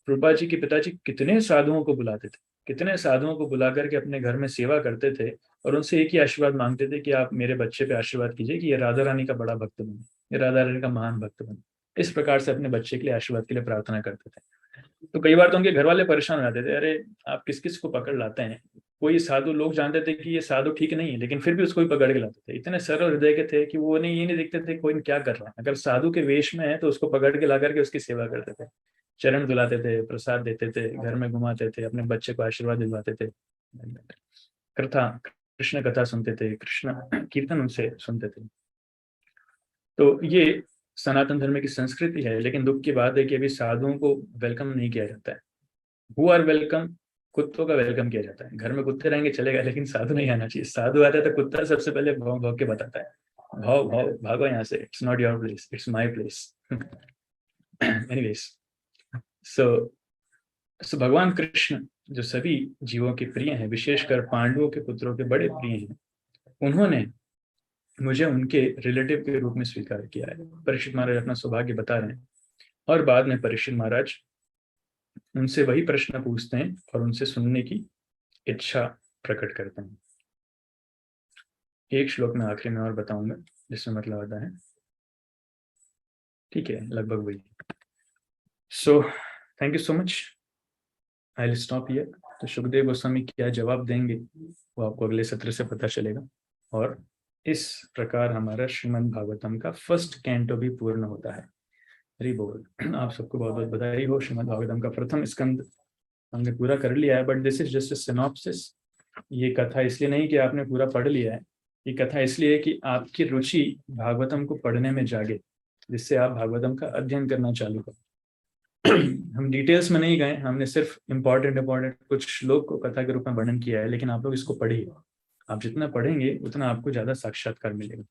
प्रभुपाद जी के पिताजी कितने साधुओं को बुलाते थे, कितने साधुओं को बुला करके अपने घर में सेवा करते थे, और उनसे एक ही आशीर्वाद मांगते थे कि आप मेरे बच्चे पे आशीर्वाद कीजिए कि ये राधा रानी का बड़ा भक्त बने, ये राधा रानी का महान भक्त बने। इस प्रकार से अपने बच्चे के लिए आशीर्वाद के लिए प्रार्थना करते थे। तो कई बार तो उनके घर वाले परेशान हो जाते थे, अरे आप किस किस को पकड़ लाते हैं। कोई साधु लोग जानते थे कि ये साधु ठीक नहीं है, लेकिन फिर भी उसको ही पकड़ के लाते थे। इतने सरल हृदय के थे कि वो नहीं, ये नहीं देखते थे कोई क्या कर रहा है, अगर साधु के वेश में है तो उसको पकड़ के ला करके उसकी सेवा करते थे, चरण धुलाते थे, प्रसाद देते थे, घर में घुमाते थे, अपने बच्चे को आशीर्वाद दिलवाते थे, कथा, कृष्ण कथा सुनते थे, कृष्ण कीर्तन उनसे सुनते थे। तो ये सनातन धर्म की संस्कृति है। लेकिन दुख की बात है कि अभी साधुओं को वेलकम नहीं किया जाता है। हु आर वेलकम, कुत्तों का वेलकम किया जाता है। घर में कुत्ते रहेंगे चलेगा, लेकिन साधु नहीं आना चाहिए। साधु आता है तो कुत्ता सबसे पहले भौं भौं के बताता है, भाव भाव भागो यहाँ से, it's not your place, it's my place. Anyways, so so Bhagwan Krishna जो सभी जीवों के प्रिय हैं, विशेषकर पांडवों के पुत्रों के बड़े प्रिय हैं, उन्होंने मुझे उनके रिलेटिव के रूप में स्वीकार किया है। परीक्षित महाराज अपना सौभाग्य बता रहे हैं, और बाद में परीक्षित महाराज उनसे वही प्रश्न पूछते हैं और उनसे सुनने की इच्छा प्रकट करते हैं। एक श्लोक में आखिरी में और बताऊंगा जिसमें मतलब आता है, ठीक है, लगभग वही। So thank you so much, I will stop here. तो सुखदेव गोस्वामी क्या जवाब देंगे वो आपको अगले सत्र से पता चलेगा। और इस प्रकार हमारा श्रीमद् भागवतम का फर्स्ट कैंटो भी पूर्ण होता है। हरि बोल। आप सबको बहुत बहुत बधाई हो। श्रीमद् भागवतम का प्रथम स्कंद हमने पूरा कर लिया है, but this is just a synopsis. ये कथा इसलिए नहीं कि आपने पूरा पढ़ लिया है, ये कथा इसलिए है कि आपकी रुचि भागवतम को पढ़ने में जागे, जिससे आप भागवतम का अध्ययन करना चालू करें। हम डिटेल्स में नहीं गए, हमने सिर्फ इम्पोर्टेंट कुछ श्लोक को कथा के रूप में वर्णन किया है, लेकिन आप लोग इसको पढ़िए। आप जितना पढ़ेंगे उतना आपको ज्यादा साक्षात्कार मिलेगा।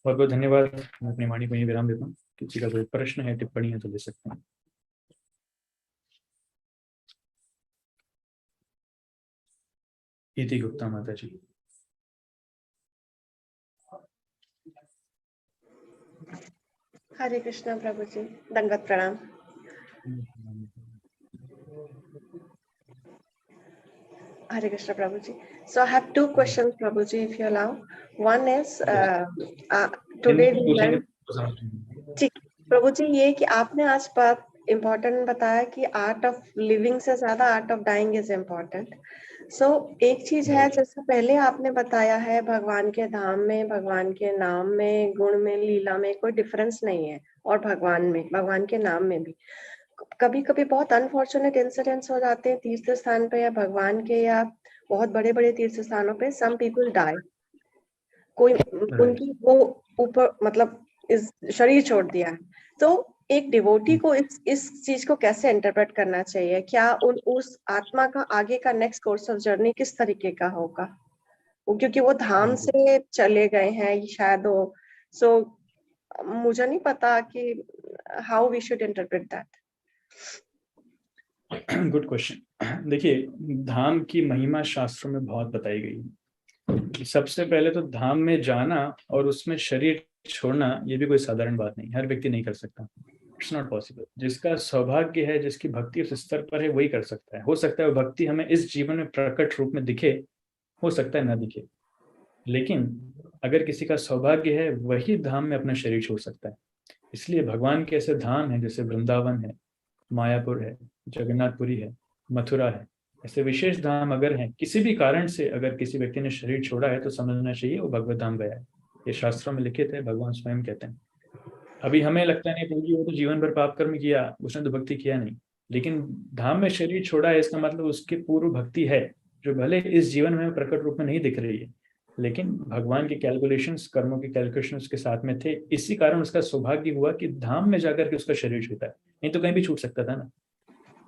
बहुत बहुत धन्यवाद। मैं अपनी वाणी को यहीं विराम देता हूँ। किसी का कोई प्रश्न है, टिप्पणी है तो दे सकते हैं। इति गुप्ता माता जी। हरे कृष्णा प्रभु जी, दंडवत प्रणाम। Hare Krishna Prabhuji. So I have two questions, Prabhuji, if you allow. One is today we learned. ठीक, प्रभुजी, ये कि आपने आज बात इम्पोर्टेंट बताया कि आर्ट ऑफ लिविंग से ज्यादा art of dying is important. So एक चीज है, जैसे पहले आपने बताया है, भगवान के धाम में, भगवान के नाम में, गुण में, लीला में कोई डिफरेंस नहीं है, और भगवान में, भगवान के नाम में भी कभी कभी बहुत अनफॉर्चुनेट इंसिडेंट्स हो जाते हैं तीर्थ स्थान पे या भगवान के या बहुत बड़े बड़े तीर्थ स्थानों पे। सम पीपल डाई, कोई उनकी वो ऊपर मतलब इस शरीर छोड़ दिया है। तो एक डिवोटी को इस चीज को कैसे इंटरप्रेट करना चाहिए? क्या उस आत्मा का आगे का नेक्स्ट कोर्स ऑफ जर्नी किस तरीके का होगा? क्योंकि वो धाम से चले गए हैं शायद वो, सो मुझे नहीं पता कि how we should interpret that. Good question. देखिए, धाम की महिमा शास्त्रों में बहुत बताई गई है। सबसे पहले तो धाम में जाना और उसमें शरीर छोड़ना, ये भी कोई साधारण बात नहीं, हर व्यक्ति नहीं कर सकता। It's not possible. जिसका सौभाग्य है, जिसकी भक्ति उस स्तर पर है, वही कर सकता है। हो सकता है वो भक्ति हमें इस जीवन में प्रकट रूप में दिखे, हो सकता है ना दिखे, लेकिन अगर किसी का सौभाग्य है, वही धाम में अपना शरीर छोड़ सकता है। इसलिए भगवान के ऐसे धाम है जैसे वृंदावन है, मायापुर है, जगन्नाथपुरी है, मथुरा है। ऐसे विशेष धाम अगर हैं, किसी भी कारण से अगर किसी व्यक्ति ने शरीर छोड़ा है तो समझना चाहिए वो भगवत धाम गया है। ये शास्त्रों में लिखित है, भगवान स्वयं कहते हैं। अभी हमें लगता है नहीं प्रभु जी वो तो जीवन भर पाप कर्म किया, उसने तो भक्ति किया नहीं, लेकिन धाम में शरीर छोड़ा है, इसका मतलब उसकी पूर्व भक्ति है, जो भले इस जीवन में प्रकट रूप में नहीं दिख रही है, लेकिन भगवान के कैलकुलेशंस, कर्मों के कैलकुलेशंस के साथ में थे। इसी कारण उसका सौभाग्य हुआ कि धाम में जाकर के उसका शरीर छूटा है, नहीं तो कहीं भी छूट सकता था ना।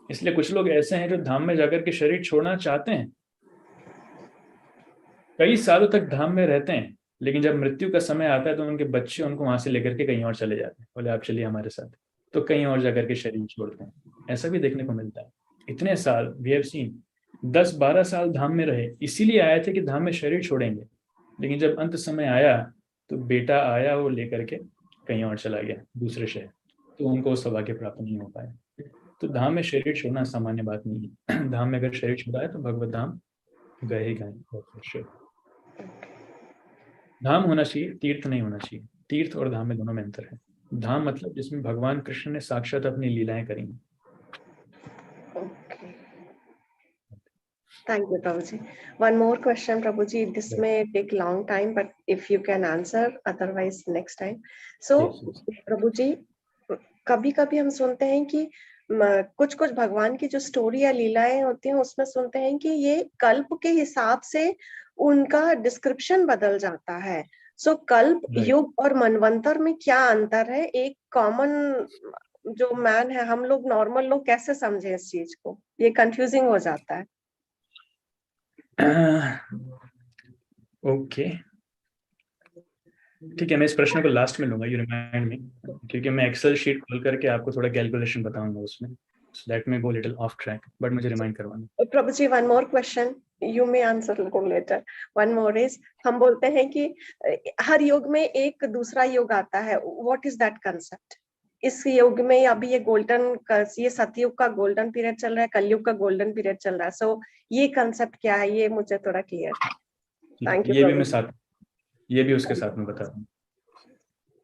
इसलिए कुछ लोग ऐसे हैं जो धाम में जाकर के शरीर छोड़ना चाहते हैं, कई सालों तक धाम में रहते हैं, लेकिन जब मृत्यु का समय आता है तो उनके बच्चे उनको वहां से लेकर के कहीं और चले जाते हैं, बोले आप चलिए हमारे साथ, तो कहीं और जाकर के शरीर छोड़ते हैं। ऐसा भी देखने को मिलता है। इतने साल वी हैव सीन, 10-12 साल धाम में रहे, इसीलिए आए थे कि धाम में शरीर छोड़ेंगे, लेकिन जब अंत समय आया तो बेटा आया, वो लेकर के कहीं और चला गया दूसरे शहर, तो उनको वो सौभाग्य प्राप्त नहीं हो पाया। तो धाम में शरीर छोड़ना सामान्य बात नहीं है। धाम में अगर शरीर छोड़ा है तो भगवत धाम गए ही गए। धाम होना चाहिए, तीर्थ नहीं होना चाहिए। तीर्थ और धाम में दोनों में अंतर है। धाम मतलब जिसमें भगवान कृष्ण ने साक्षात अपनी लीलाएं करी हैं। Okay. Thank you, Prabhuji. One more question, Prabhuji. This Right. may take long time, but if you can answer, otherwise next time. So, Yes. Prabhuji, कभी कभी हम सुनते हैं कि कुछ कुछ भगवान की जो स्टोरी या लीलाएं होती हैं उसमें सुनते हैं कि ये कल्प के हिसाब से उनका डिस्क्रिप्शन बदल जाता है। सो कल्प, Right. युग और मनवंतर में क्या अंतर है? एक कॉमन जो मैन है, हम लोग नॉर्मल लोग कैसे समझे इस चीज को? ये कंफ्यूजिंग हो जाता है। ओके, ठीक है, मैं इस प्रश्न को लास्ट में लूंगा, यू रिमाइंड मी, क्योंकि मैं एक्सेल शीट खोल करके आपको थोड़ा कैलकुलेशन बताऊंगा उसमें, so that may go little off track, but मुझे रिमाइंड करवाना। प्रभुजी, one more question, you may answer later. One more is, हम बोलते हैं कि हर युग में एक दूसरा युग आता है, व्हाट इज दैट कंसेप्ट? इस युग में अभी ये ये सतयुग का गोल्डन पीरियड चल रहा है, कलयुग का गोल्डन पीरियड चल रहा है, सो ये कंसेप्ट क्या है, ये मुझे थोड़ा क्लियर। थैंक यू ये भी प्रभु। मैं साथ, ये भी उसके साथ में बता दूँ।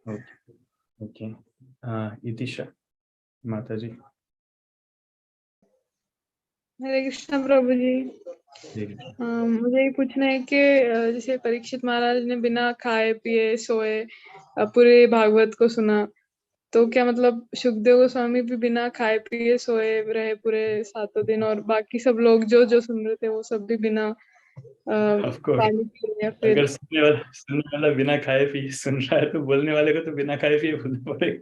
ओके ओके, इतिशा माता जी। हरे कृष्ण प्रभु जी। मुझे ये पूछना है कि जैसे परीक्षित महाराज ने बिना खाए पिए सोए पूरे भागवत को सुना, तो क्या मतलब सुखदेव गोस्वामी भी बिना खाए पिए सोए रहे पूरे 7 दिन, और बाकी सब लोग जो जो सुन रहे थे वो सब भी बिना ऑफ कोर्स, पानी पिए या फिर? अगर सुनने वाला बिना खाए पिए सुन रहा है तो बोलने वाले को तो बिना खाए पिए बोलना पड़ेगा।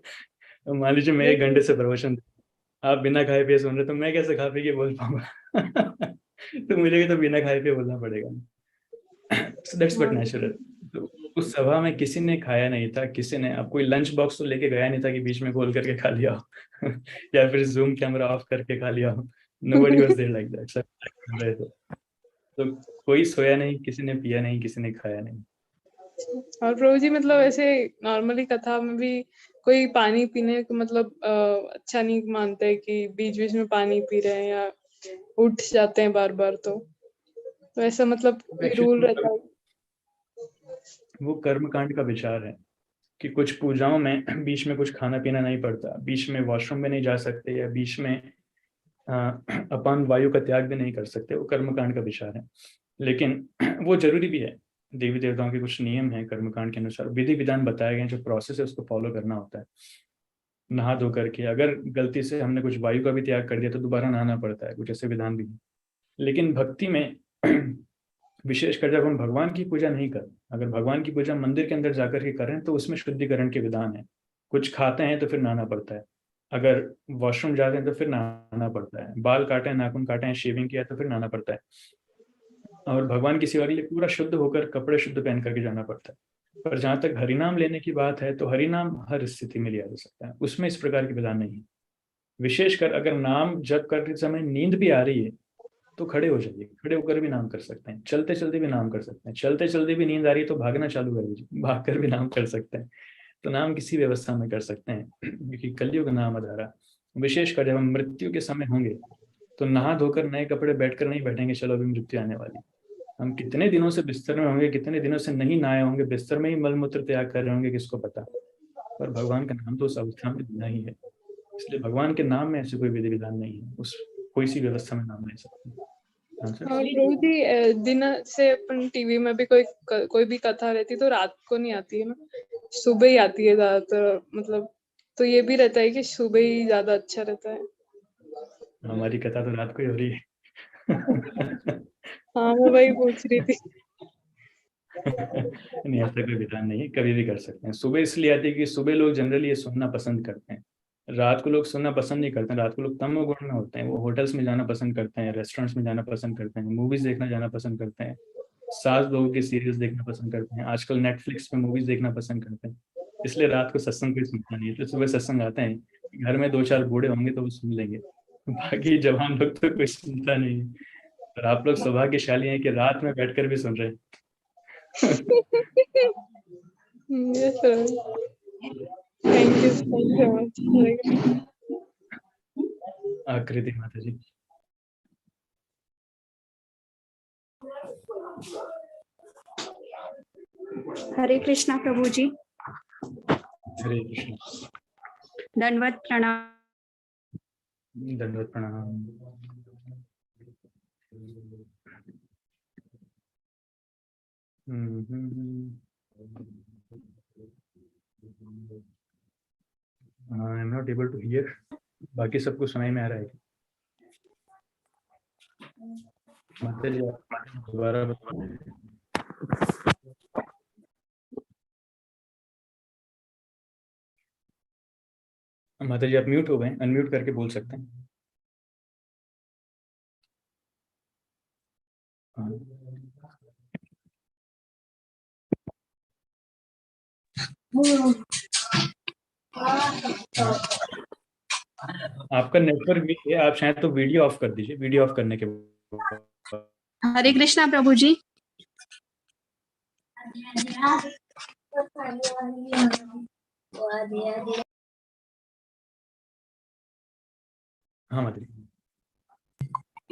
तो मान लीजिए मैं 1 घंटे से प्रवचन, आप बिना खाए पिए सुन रहे, तो मैं कैसे खा पी के बोल पाऊंगा? तो मुझे भी तो बिना खाए पिए बोलना पड़ेगा। So that's but natural. तो उस सभा में किसी ने खाया नहीं था, किसी ने, अब कोई लंच बॉक्स तो लेके गया नहीं था कि बीच में खोल करके खा लिया हो या फिर जूम कैमरा ऑफ करके खा लिया हो। Nobody was there like that, सब कर रहे थे। तो कोई सोया नहीं, किसी ने पिया नहीं, किसी ने खाया नहीं। और प्रभु जी मतलब ऐसे नॉर्मली कथा में भी कोई पानी पीने को मतलब अच्छा नहीं मानते कि बीच बीच में पानी पी रहे हैं या उठ जाते हैं बार बार, तो ऐसा मतलब कोई रूल रहता है? वो कर्म कांड का विचार है कि कुछ पूजाओं में बीच में कुछ खाना पीना नहीं पड़ता, बीच में वॉशरूम में नहीं जा सकते, या बीच में अपान वायु का त्याग भी नहीं कर सकते, वो कर्मकांड का विचार है। लेकिन वो जरूरी भी है, देवी देवताओं के कुछ नियम है कर्मकांड के अनुसार, विधि विधान बताए गए, जो प्रोसेस है उसको फॉलो करना होता है। नहा धो करके अगर गलती से हमने कुछ वायु का भी त्याग कर दिया तो दोबारा नहाना पड़ता है, कुछ ऐसे विधान भी है। लेकिन भक्ति में विशेषकर जब हम भगवान की पूजा नहीं कर, अगर भगवान की पूजा मंदिर के अंदर जाकर के करें तो उसमें शुद्धिकरण के विधान है। कुछ खाते हैं तो फिर नहाना पड़ता है, अगर वॉशरूम जाते हैं तो फिर नहाना पड़ता है, बाल काटे हैं, नाखून काटे हैं, शेविंग किया तो फिर नहाना पड़ता है, और भगवान की सेवा के लिए पूरा शुद्ध होकर कपड़े शुद्ध पहन करके जाना पड़ता है। पर जहां तक हरिनाम लेने की बात है तो हरिनाम हर स्थिति में लिया जा सकता है, उसमें इस प्रकार के विधान नहीं है। विशेषकर अगर नाम जप करते समय नींद भी आ रही है तो खड़े हो जाइए, खड़े होकर भी नाम कर सकते हैं, चलते चलते भी नाम कर सकते हैं, चलते चलते भी नींद आ रही है तो भागना चालू कर दीजिए, भाग कर भी नाम कर सकते हैं। तो नाम किसी व्यवस्था में कर सकते हैं, क्योंकि कलयुग नाम आधारा। विशेषकर जब हम मृत्यु के समय होंगे तो नहा धोकर नए कपड़े बैठकर नहीं बैठेंगे, चलो अभी मृत्यु आने वाली। हम कितने दिनों से बिस्तर में होंगे, कितने दिनों से नहीं नहाए होंगे, बिस्तर में ही मलमूत्र त्याग कर रहे होंगे, किसको पता। पर भगवान का नाम तो उस अवस्था में देना ही है, इसलिए भगवान के नाम में ऐसे कोई विधि विधान नहीं है, उस कोई सी व्यवस्था में नाम ले सकते हैं। और प्रभु जी दिन से अपन टीवी में भी कोई भी कथा रहती तो रात को नहीं आती है ना, सुबह ही आती है ज्यादातर, मतलब तो ये भी रहता है कि सुबह ही ज्यादा अच्छा रहता है? हमारी कथा तो रात को ही हो रही है। हाँ, मैं वही पूछ रही थी। नहीं, ऐसा कोई विधान नहीं है, कभी भी कर सकते हैं। सुबह इसलिए आती है कि सुबह लोग जनरली ये सुनना पसंद करते हैं, रात को लोग सुनना पसंद नहीं करते हैं। रात को लोग तमोगुण में होते हैं, वो होटल्स में जाना पसंद करते हैं, रेस्टोरेंट्स में जाना पसंद करते हैं, मूवीज देखना जाना पसंद करते हैं, सास बहू के सीरियल्स देखना पसंद करते हैं, आजकल नेटफ्लिक्स पे मूवीज देखना पसंद करते हैं, इसलिए रात को सत्संग कोई सुनता नहीं है। तो सुबह सत्संग आते हैं, घर में 2-4 बूढ़े होंगे तो वो सुन लेंगे, बाकी जवान लोग तो कोई सुनता नहीं है। और आप लोग सौभाग्यशाली हैं कि रात में बैठकर भी सुन रहे हैं। Yes, sir. Thank you so much. Hare Krishna. आकृति माता जी। हरे कृष्णा प्रभु जी, हरे कृष्ण। दंडवत प्रणाम। दंडवत प्रणाम। I am not able to hear. बाकी सबको सुनाई में आ रहा है? माता जी दोबारा बताइए। माता जी आप म्यूट हो गए, अनम्यूट करके बोल सकते हैं। आपका नेटवर्क भी है, आप शायद तो वीडियो ऑफ कर दीजिए, वीडियो ऑफ करने के बाद। हरे कृष्णा प्रभु जी। हाँ माता जी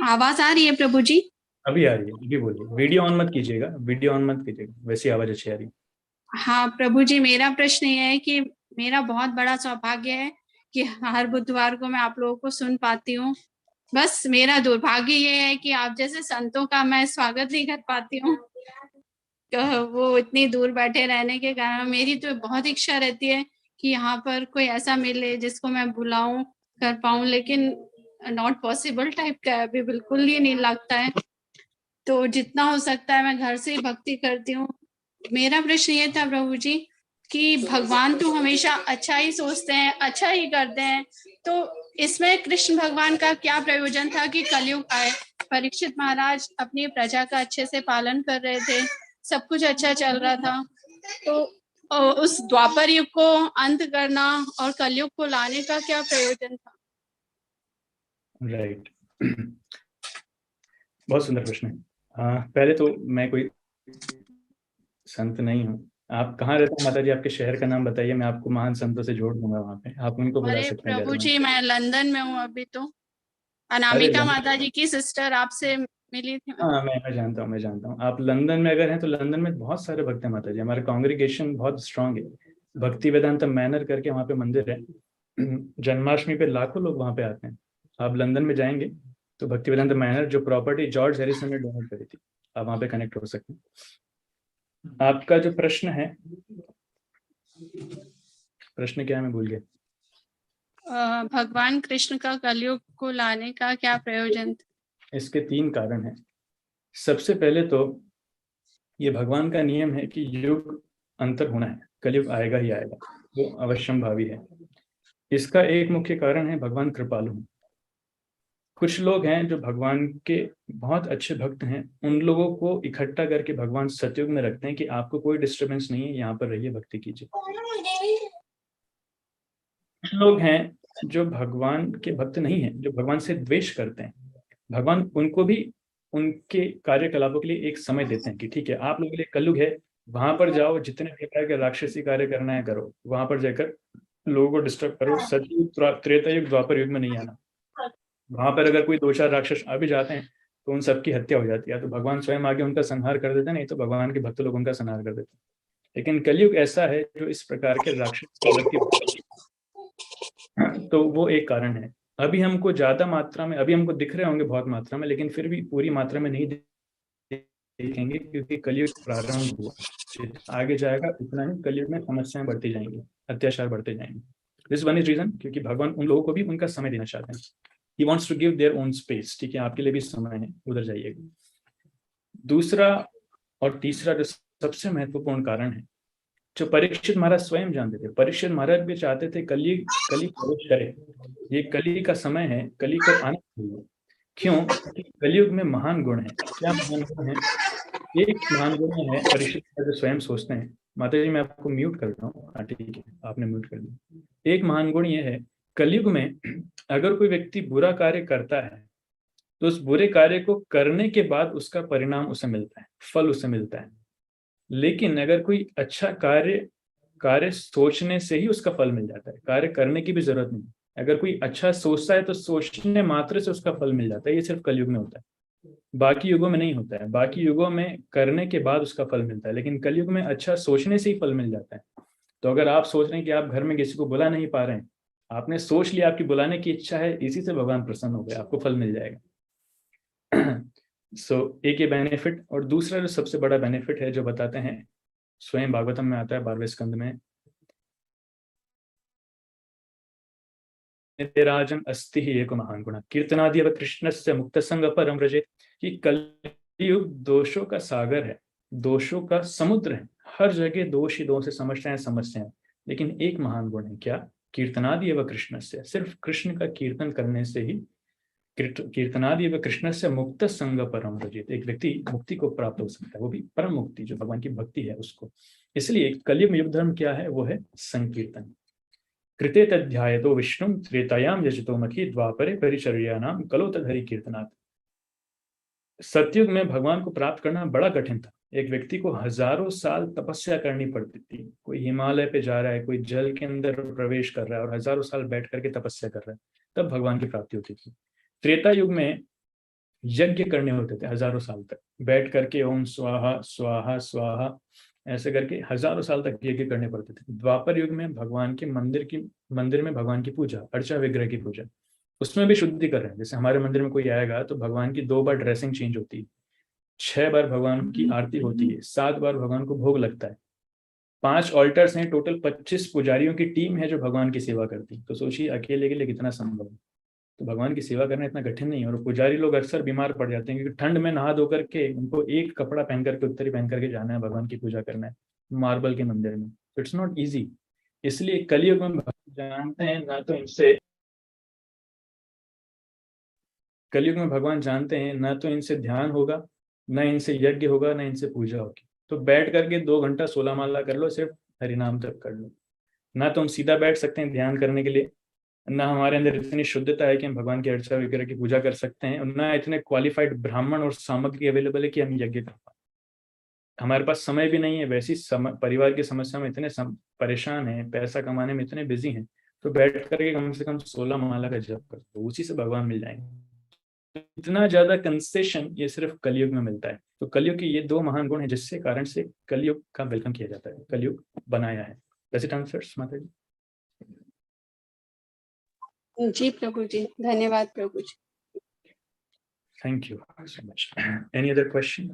आवाज आ रही है प्रभु जी? अभी आ रही है, अभी बोलिए। वीडियो ऑन मत कीजिएगा, वीडियो ऑन मत कीजिएगा, वैसी आवाज अच्छी आ रही है। हाँ प्रभु जी, मेरा प्रश्न ये है कि मेरा बहुत बड़ा सौभाग्य है कि हर बुधवार को मैं आप लोगों को सुन पाती हूँ। बस मेरा दुर्भाग्य ये है कि आप जैसे संतों का मैं स्वागत नहीं कर पाती हूँ, तो वो इतनी दूर बैठे रहने के कारण मेरी तो बहुत इच्छा रहती है कि यहाँ पर कोई ऐसा मिले जिसको मैं बुलाऊं, कर पाऊं, लेकिन नॉट पॉसिबल टाइप का अभी बिल्कुल ही नहीं लगता है। तो जितना हो सकता है मैं घर से ही भक्ति करती हूँ। मेरा प्रश्न ये था प्रभु जी कि भगवान तो हमेशा अच्छा ही सोचते हैं, अच्छा ही करते हैं, तो इसमें कृष्ण भगवान का क्या प्रयोजन था कि कलयुग आए? परीक्षित महाराज अपनी प्रजा का अच्छे से पालन कर रहे थे, सब कुछ अच्छा चल रहा था, तो उस द्वापर युग को अंत करना और कलयुग को लाने का क्या प्रयोजन था? राइट बहुत सुंदर प्रश्न है। पहले तो मैं कोई संत नहीं हूँ। आप कहाँ रहते हैं माता जी? आपके शहर का नाम बताइए, मैं आपको महान संतों से जोड़ दूंगा वहाँ पे, आप उनको बुला अरे सकते हैं। प्रभु जी मैं लंदन में हूँ अभी, तो अरे अनामिका माता जी की सिस्टर आपसे मिली थी। हाँ मैं जानता हूँ, मैं जानता हूँ। आप लंदन में अगर हैं तो लंदन में बहुत सारे भक्त हैं माता जी, हमारा कांग्रीगेशन बहुत स्ट्रांग है। भक्ति वेदांत मैनर करके वहाँ पे मंदिर है, जन्माष्टमी पे लाखों लोग वहाँ पे आते हैं। आप लंदन में जाएंगे तो भक्ति वेदांत मैनर, जो प्रॉपर्टी जॉर्ज हैरिसन ने डोनेट करी थी, आप वहाँ पे कनेक्ट हो सकते हैं। आपका जो प्रश्न है, प्रश्न क्या है मैं भूल गया। भगवान कृष्ण का कलयुग को लाने का क्या प्रयोजन था? इसके 3 कारण हैं। सबसे पहले तो ये भगवान का नियम है कि युग अंतर होना है, कलयुग आएगा ही आएगा, वो अवश्यम भावी है। इसका एक मुख्य कारण है भगवान कृपालु हैं। कुछ लोग हैं जो भगवान के बहुत अच्छे भक्त हैं, उन लोगों को इकट्ठा करके भगवान सतयुग में रखते हैं कि आपको कोई डिस्टरबेंस नहीं है, यहाँ पर रहिए, भक्ति कीजिए। कुछ लोग हैं जो भगवान के भक्त नहीं हैं, जो भगवान से द्वेष करते हैं। भगवान उनको भी उनके कार्यकलापों के लिए एक समय देते हैं कि ठीक है, आप लोगों के लिए कलयुग है, वहां पर जाओ, जितने प्रकार के राक्षसी कार्य करना है करो, वहां पर जाकर लोगों को डिस्टर्ब करो। सतयुग त्रेता युग द्वापर युग में नहीं आना। वहां पर अगर कोई 2-4 राक्षस आ भी जाते हैं तो उन सबकी हत्या हो जाती है, तो भगवान स्वयं आगे उनका संहार कर देते हैं, नहीं तो भगवान के भक्त लोग उनका संहार कर देते हैं। लेकिन कलयुग ऐसा है जो इस प्रकार के राक्षस तो वो एक कारण है। अभी हमको ज्यादा मात्रा में, अभी हमको दिख रहे होंगे बहुत मात्रा में, लेकिन फिर भी पूरी मात्रा में नहीं देखेंगे, क्योंकि कलयुग प्रारंभ हुआ, आगे जाएगा उतना ही कलयुग में समस्याएं बढ़ती जाएंगी, अत्याचार बढ़ते जाएंगे। दिस वन इज रीजन, क्योंकि भगवान उन लोगों को भी उनका समय देना चाहते हैं। He wants to give their own space. ठीक है, आपके लिए भी समय है, उधर जाइएगा। दूसरा और तीसरा जो सबसे महत्वपूर्ण कारण है, जो परीक्षित महाराज स्वयं जानते थे, परीक्षित महाराज भी चाहते थे कली प्रवेश करे, ये कली का समय है, कली को आना चाहिए। क्यों? क्योंकि कलयुग में महान गुण है। क्या महान गुण है? एक महान गुण है परीक्षित जो स्वयं सोचते हैं। माता जी मैं आपको म्यूट कर रहा हूँ, हाँ ठीक है आपने म्यूट कर दिया। एक महान गुण ये है, कलयुग में अगर कोई व्यक्ति बुरा कार्य करता है तो उस बुरे कार्य को करने के बाद उसका परिणाम उसे मिलता है, फल उसे मिलता है। लेकिन अगर कोई अच्छा कार्य सोचने से ही उसका फल मिल जाता है, कार्य करने की भी जरूरत नहीं। अगर कोई अच्छा सोचता है तो सोचने मात्र से उसका फल मिल जाता है। ये सिर्फ कलयुग में होता है, बाकी युगों में नहीं होता है। बाकी युगों में करने के बाद उसका फल मिलता है, लेकिन कलयुग में अच्छा सोचने से ही फल मिल जाता है। तो अगर आप सोच रहे हैं कि आप घर में किसी को बुला नहीं पा रहे हैं, आपने सोच लिया आपकी बुलाने की इच्छा है, इसी से भगवान प्रसन्न हो गए, आपको फल मिल जाएगा। एक ये बेनिफिट। और दूसरा जो सबसे बड़ा बेनिफिट है जो बताते हैं, स्वयं भागवतम में आता है 12वें स्कंद में, राजन अस्ति ही एक महान गुण कीर्तनादि कृष्णस्य मुक्त संग परम व्रजेत। कि कलयुग दोषों का सागर है, दोषों का समुद्र है। हर जगह दोष ही दोष से समस्या है। लेकिन एक महान गुण है, क्या? कीर्तनादि एवं कृष्णस्य, सिर्फ कृष्ण का कीर्तन करने से ही, कीर्तनादि एवं कृष्णस्य मुक्त संग परम व्रजेत, एक व्यक्ति मुक्ति को प्राप्त हो सकता है, वो भी परम मुक्ति जो भगवान की भक्ति है उसको। इसलिए कलयुग में युग धर्म क्या है? वो है संकीर्तन। कृते तध्यायतो विष्णु त्रेतायाम यजतो मखी द्वापरे परिचर्यानाम कलो तदहरि कीर्तनात्। सतयुग में भगवान को प्राप्त करना बड़ा कठिन था। एक व्यक्ति को हजारों साल तपस्या करनी पड़ती थी। कोई हिमालय पे जा रहा है, कोई जल के अंदर प्रवेश कर रहा है और हजारों साल बैठ करके तपस्या कर रहा है, तब भगवान की प्राप्ति होती थी। त्रेता युग में यज्ञ करने होते थे हजारों साल तक बैठ करके, ओम स्वाहा स्वाहा स्वाहा ऐसे करके हजारों साल तक यज्ञ करने पड़ते थे। द्वापर युग में भगवान के मंदिर में भगवान की पूजा, अर्चा विग्रह की पूजा, उसमें भी शुद्धिकरण। जैसे हमारे मंदिर में कोई आएगा तो भगवान की 2 बार ड्रेसिंग चेंज होती है, 6 बार भगवान की आरती होती है, 7 बार भगवान को भोग लगता है, 5 ऑल्टर्स हैं, टोटल 25 पुजारियों की टीम है जो भगवान की सेवा करती है। तो सोचिए अकेले के लिए कितना संभव है। तो भगवान की सेवा करना इतना कठिन नहीं है। और पुजारी लोग अक्सर बीमार पड़ जाते हैं क्योंकि ठंड में नहा धो करके उनको एक कपड़ा पहन करके, उत्तरी पहन करके जाना है, भगवान की पूजा करना है मार्बल के मंदिर में। It's not easy. इसलिए कलयुग में जानते हैं ना तो इनसे, कलयुग में भगवान जानते हैं ना तो इनसे ध्यान होगा, ना इनसे यज्ञ होगा, ना इनसे पूजा होगी। तो बैठ करके 2 घंटा 16 माला कर लो, सिर्फ हरिनाम तक कर लो। ना तो हम सीधा बैठ सकते हैं ध्यान करने के लिए, ना हमारे अंदर इतनी शुद्धता है कि हम भगवान की अर्चा वगैरह की पूजा कर सकते हैं, और ना इतने क्वालिफाइड ब्राह्मण और सामग्री अवेलेबल है कि हम यज्ञ कर पाए। हमारे पास समय भी नहीं है, वैसी परिवार की समस्या में इतने परेशान हैं, पैसा कमाने में इतने बिजी हैं, तो बैठ करके कम से कम 16 माला का जप कर दो, उसी से भगवान मिल जाएंगे। इतना ज्यादा कंसेशन ये सिर्फ कलयुग में मिलता है। तो कलयुग के ये 2 महान गुण है जिससे कारण से कलयुग का वेलकम किया जाता है, कलयुग बनाया है। डज इट आंसर्स माता जी? जी प्रभु जी, धन्यवाद प्रभु जी। Thank you so much. Any other question?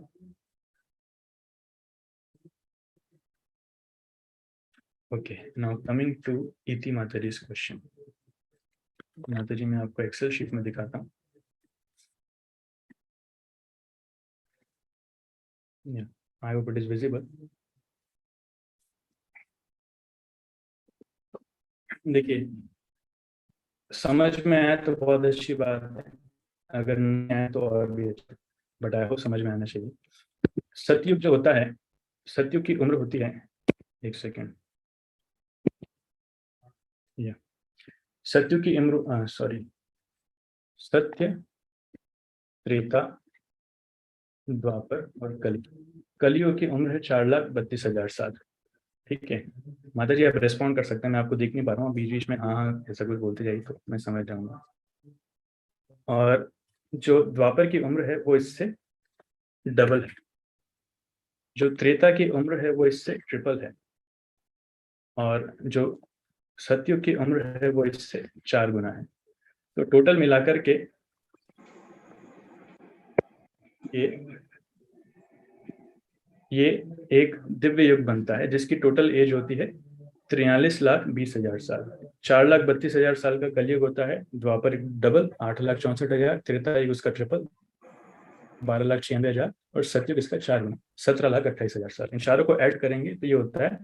Okay, now coming to Iti Mataji's question. माताजी मैं आपको एक्सेल शीट में दिखाता हूँ। Yeah, I hope it is visible. देखिए, समझ में आया तो बहुत अच्छी बात है, अगर नहीं आया तो और भी अच्छा, बट आई होप समझ में आना चाहिए। सतयुग जो होता है, सतयुग की उम्र होती है, एक सेकेंड, या सतयुग की उम्र, सॉरी, सत्य, त्रेता, द्वापर और कलयुग की उम्र है 4,32,000 साल। ठीक है माता जी, आप रेस्पॉन्ड कर सकते हैं, मैं आपको देख नहीं पा रहा हूँ, बीच बीच में हाँ हाँ ऐसा कुछ बोलते जाइए तो मैं समझ जाऊंगा। और जो द्वापर की उम्र है वो इससे डबल है, जो त्रेता की उम्र है वो इससे ट्रिपल है, और जो सतयुग की उम्र है वो इससे 4 गुना है। तो टोटल मिलाकर के ये एक दिव्य युग बनता है जिसकी टोटल एज होती है 43,20,000 साल। 4,32,000 साल का कलयुग होता है, द्वापर डबल 8,64,000, त्रेता युग उसका ट्रिपल 12,96,000, और सतयुग इसका 4 गुना 17,28,000 साल। इन चारों को ऐड करेंगे तो ये होता है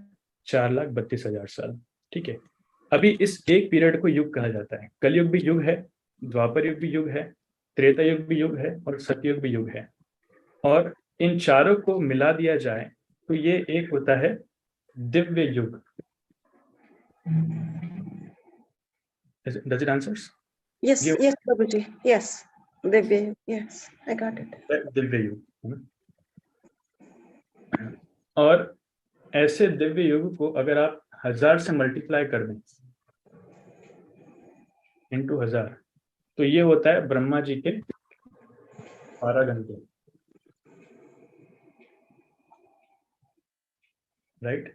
4,32,000 साल। ठीक है, अभी इस एक पीरियड को युग कहा जाता है। कलयुग भी युग है, द्वापर युग भी युग है, त्रेता युग भी युग है, और सतयुग भी युग है। और इन चारों को मिला दिया जाए तो ये एक होता है दिव्य युग। Does it answers? Yes, ये yes, Prabhuji. Yes, Divya. Yes, I got it. Divya युग है ना? और ऐसे दिव्य युग को अगर आप 1000 से मल्टीप्लाई कर दें इंटू 1000, तो ये होता है ब्रह्मा जी के 12 घंटे, राइट।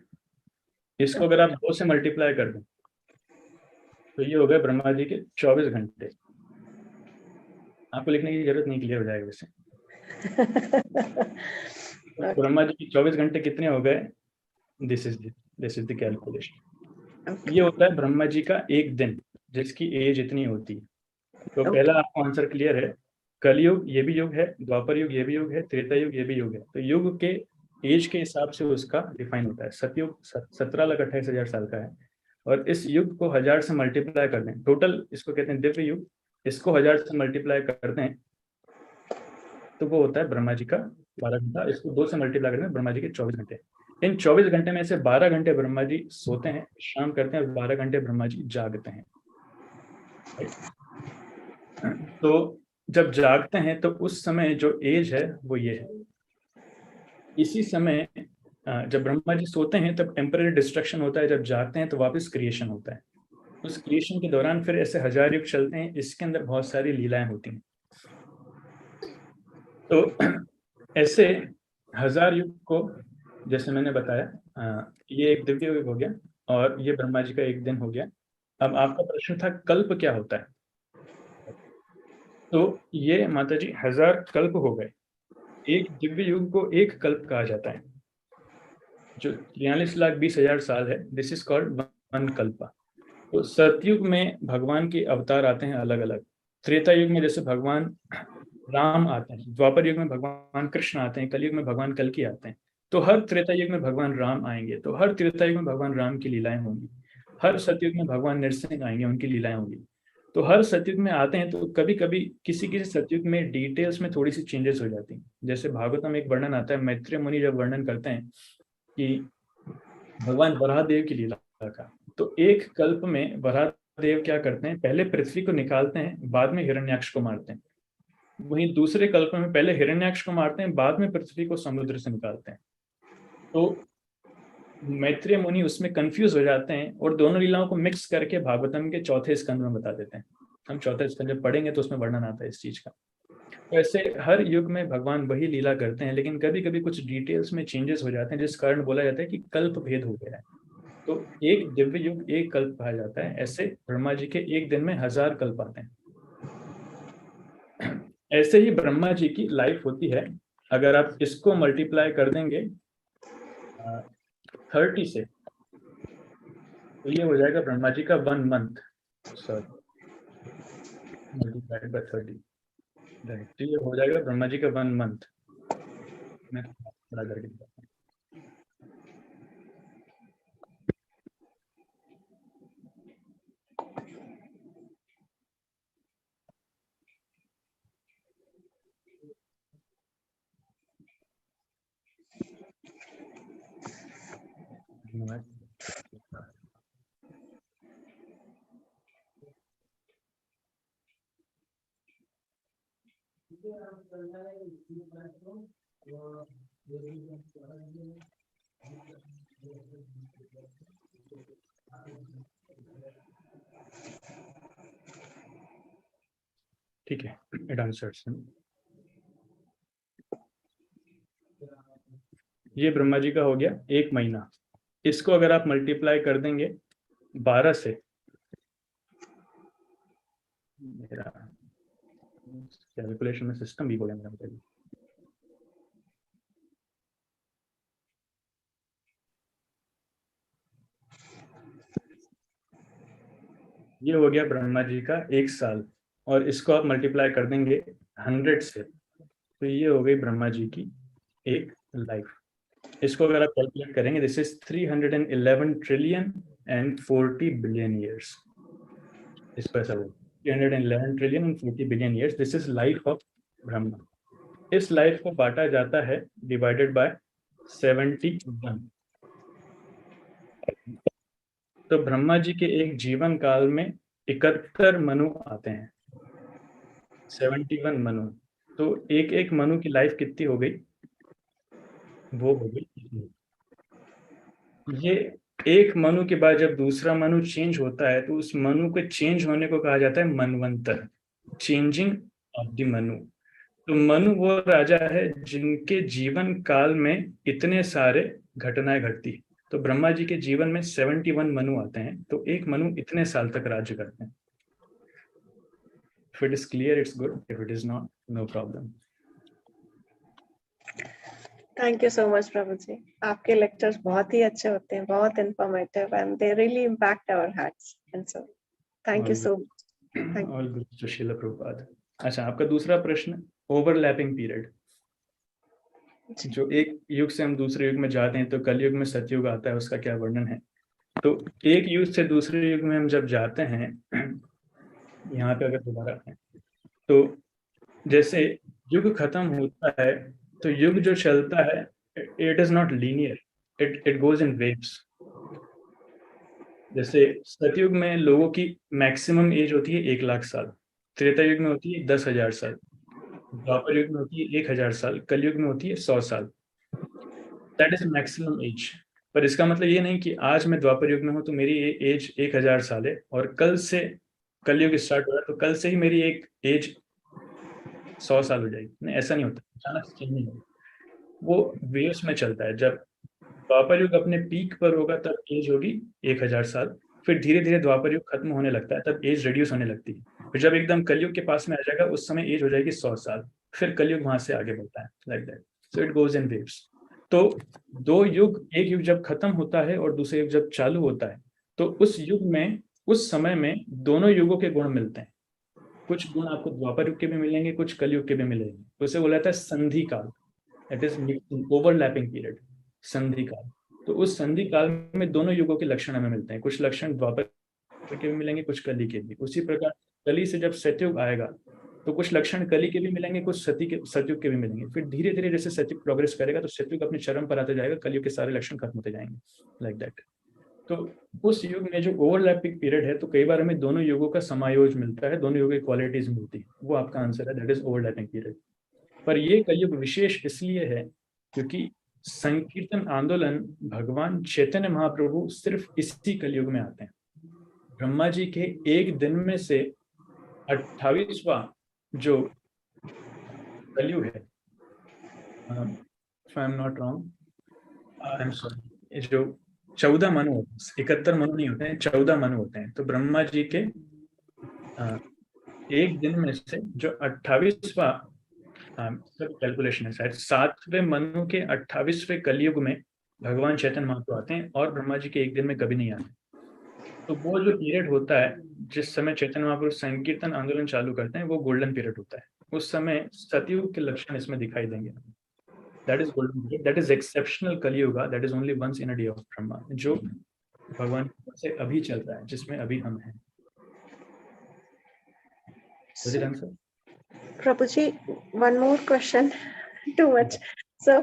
इसको अगर आप 2 से मल्टीप्लाई कर दें तो ये हो गए ब्रह्मा जी के 24 घंटे। आपको लिखने की जरूरत नहीं, क्लियर हो जाएगा वैसे। ब्रह्मा जी के 24 घंटे कितने हो गए? This is the calculation. ये होता है ब्रह्मा जी का एक दिन, जिसकी एज इतनी होती है। तो पहला आपको आंसर क्लियर है। कलयुग ये भी युग है, द्वापर युग ये भी युग है, त्रेता युग ये भी युग है। तो युग के एज के हिसाब से उसका डिफाइन होता है। सतयुग 17,28,000 साल का है, और इस युग को 1000 से मल्टीप्लाई कर दें, टोटल इसको कहते हैं दिव्य युग। इसको 1000 से मल्टीप्लाई कर दें तो वो होता है ब्रह्मा जी का 12 घंटा। इसको 2 से मल्टीप्लाई कर दें ब्रह्मा जी के 24 घंटे। इन 24 घंटे में से 12 घंटे ब्रह्मा जी सोते हैं, विश्राम करते हैं, और 12 घंटे ब्रह्मा जी जागते हैं। तो जब जागते हैं तो उस समय जो एज है वो ये है। इसी समय जब ब्रह्मा जी सोते हैं तब टेम्पररी डिस्ट्रक्शन होता है, जब जागते हैं तो वापस क्रिएशन होता है। उस क्रिएशन के दौरान फिर ऐसे 1000 युग चलते हैं, इसके अंदर बहुत सारी लीलाएं होती हैं। तो ऐसे 1000 युग को, जैसे मैंने बताया, ये एक दिव्य युग हो गया और ये ब्रह्मा जी का एक दिन हो गया। अब आपका प्रश्न था कल्प क्या होता है, तो ये माता जी 1000 कल्प हो गए। एक दिव्य युग को एक कल्प कहा जाता है, जो 43,20,000 साल है। This is called one Kalpa. तो सतयुग में भगवान के अवतार आते हैं अलग अलग। त्रेता युग में जैसे भगवान राम आते हैं, द्वापर युग में भगवान कृष्ण आते हैं, कलयुग में भगवान कल्कि आते हैं। तो हर त्रेता युग में भगवान राम आएंगे, तो हर त्रेता युग में भगवान राम की लीलाएं होंगी। हर सतयुग में भगवान नरसिंह आएंगे, उनकी लीलाएं होंगी। तो हर सतयुग में आते हैं, तो कभी कभी किसी किसी सतयुग में डिटेल्स में थोड़ी सी चेंजेस हो जाती हैं। जैसे भागवतम में एक वर्णन आता है, मैत्रेय मुनि जब वर्णन करते हैं कि भगवान वराहदेव की लीला का, तो एक कल्प में वराहदेव क्या करते हैं, पहले पृथ्वी को निकालते हैं, बाद में हिरण्याक्ष को मारते हैं। वहीं दूसरे कल्प में पहले हिरण्याक्ष को मारते हैं, बाद में पृथ्वी को समुद्र से निकालते हैं। तो मैत्रेय मुनि उसमें कंफ्यूज हो जाते हैं और दोनों लीलाओं को मिक्स करके भागवतम के चौथे स्कंद में बता देते हैं। हम चौथे स्कंद जब पढ़ेंगे तो उसमें वर्णन आता है इस चीज का। तो ऐसे हर युग में भगवान वही लीला करते हैं, लेकिन कभी कभी कुछ डिटेल्स में चेंजेस हो जाते हैं, जिस कारण बोला जाता है कि कल्प भेद हो गया है। तो एक दिव्य युग एक कल्प कहा जाता है। ऐसे ब्रह्मा जी के एक दिन में 1000 कल्प आते हैं। ऐसे ही ब्रह्मा जी की लाइफ होती है। अगर आप इसको मल्टीप्लाई कर देंगे 30 से, तो ये हो जाएगा ब्रह्मा जी का 1 month. Sorry, multiplied by 30, right. तो ये हो जाएगा ब्रह्मा जी का 1 मंथ। मैं बड़ा करके दिखाता हूँ। ठीक है, इट आंसर्स। ये ब्रह्मा जी का हो गया 1 महीना। इसको अगर आप मल्टीप्लाई कर देंगे 12 से, मेरा कैलकुलेशन में सिस्टम भी हो गया मेरा। ये हो गया ब्रह्मा जी का 1 साल, और इसको आप मल्टीप्लाई कर देंगे 100 से, तो ये हो गई ब्रह्मा जी की एक लाइफ। इसको अगर आप कैलकुलेट करेंगे, this is 311 trillion and 40 billion years. इसको ऐसा बोलो, 311 trillion and 40 billion years, this is life of Brahma. इस लाइफ को बांटा जाता है डिवाइडेड बाय 71। तो ब्रह्मा जी के एक जीवन काल में 71 मनु आते हैं, 71 मनु। तो एक एक मनु की लाइफ कितनी हो गई, वो हो गई। ये एक मनु के बाद जब दूसरा मनु चेंज होता है तो उस मनु के चेंज होने को कहा जाता है मनवंतर, चेंजिंग ऑफ द मनु। तो मनु वो राजा है जिनके जीवन काल में इतने सारे घटनाएं घटती। तो ब्रह्मा जी के जीवन में 71 मनु आते हैं, तो एक मनु इतने साल तक राज्य करते हैं। If it is clear, it's good. If it is not, no problem. Thank you so much Prabhu ji, आपके लेक्चर्स बहुत ही अच्छे होते हैं, बहुत informative and they really impact our hearts and soul. Thank you so much. All good to Srila Prabhupada. अच्छा, आपका दूसरा प्रश्न, ओवरलैपिंग पीरियड। जो एक युग से हम दूसरे युग में जाते हैं, तो कलयुग में सतयुग आता है, उसका क्या वर्णन है। तो एक युग से दूसरे युग में हम जब जाते हैं, यहाँ पे अगर दोबारा आते हैं, तो जैसे युग खत्म होता है तो युग जो चलता है, it is not linear, it goes in waves. जैसे सतयुग में लोगों की मैक्सिमम एज होती है 1 लाख साल, त्रेता युग में होती है 10,000 साल, द्वापर युग में होती है 1,000 साल, कलयुग में होती है 100 साल। That is maximum age. पर इसका मतलब ये नहीं कि आज मैं द्वापर युग में हूँ तो मेरी एज 1,000 साल है, और कल से कलयुग स्टार्ट हो रहा है तो कल से ही मेरी एक एज 100 साल हो जाएगी। नहीं, ऐसा नहीं होता, अचानक चेंज नहीं होता, वो वेव्स में चलता है। जब द्वापर युग अपने पीक पर होगा तब एज होगी 1,000 साल, फिर धीरे धीरे द्वापर युग खत्म होने लगता है, तब एज रिड्यूस होने लगती है। फिर जब एकदम कलयुग के पास में आ जाएगा उस समय एज हो जाएगी 100 साल, फिर कलयुग वहां से आगे बढ़ता है, like that. So it goes in waves. तो दो युग, एक युग जब खत्म होता है और दूसरा युग जब चालू होता है, तो उस युग में, उस समय में दोनों युगों के गुण मिलते हैं। कुछ गुण आपको द्वापर युग के भी मिलेंगे, कुछ कलयुग के भी मिलेंगे। उसे बोला जाता है संधि काल, दैट इज ओवरलैपिंग पीरियड, संधि काल। तो उस संधि काल में दोनों युगों के लक्षण हमें मिलते हैं, कुछ लक्षण द्वापर के भी मिलेंगे, कुछ कली के भी। उसी प्रकार कली से जब सतयुग आएगा तो कुछ लक्षण कली के भी मिलेंगे, कुछ सतयुग के भी मिलेंगे। फिर धीरे धीरे जैसे सतयुग प्रोग्रेस करेगा तो सतयुग अपने चरम पर आते जाएगा, कलयुग के सारे लक्षण खत्म होते जाएंगे, लाइक दैट। तो उस युग में जो ओवरलैपिंग पीरियड है, तो कई बार हमें दोनों युगों का समायोज मिलता है, दोनों युगों की क्वालिटीज मिलती है, वो आपका आंसर है, दैट इज ओवरलैपिंग पीरियड। पर ये कलयुग विशेष इसलिए है क्योंकि संकीर्तन आंदोलन भगवान चैतन्य महाप्रभु सिर्फ इसी कलयुग में आते हैं। ब्रह्मा जी के एक दिन में से 28वां जो कलयुग है, if I am not wrong, I am sorry, जो 14 मनु होते हैं, 71 मनु नहीं होते हैं, 14 मनु होते हैं। तो ब्रह्मा जी के एक दिन में से जो 28वां कैलकुलेशन है, शायद 7वें मनु के 28वें कलयुग में भगवान चैतन्य महाप्रभु आते हैं, और ब्रह्मा जी के एक दिन में कभी नहीं आते। तो वो जो पीरियड होता है जिस समय चैतन्य महाप्रभु संकीर्तन आंदोलन चालू करते हैं, वो गोल्डन पीरियड होता है। उस समय सतयुग के लक्षण इसमें दिखाई देंगे। That is golden period, that is exceptional Kaliyuga, that is only once in a day of Brahma, जो भगवान से अभी चल रहा है, जिसमें अभी हम हैं। Prabhuji, one more question. Too much. So,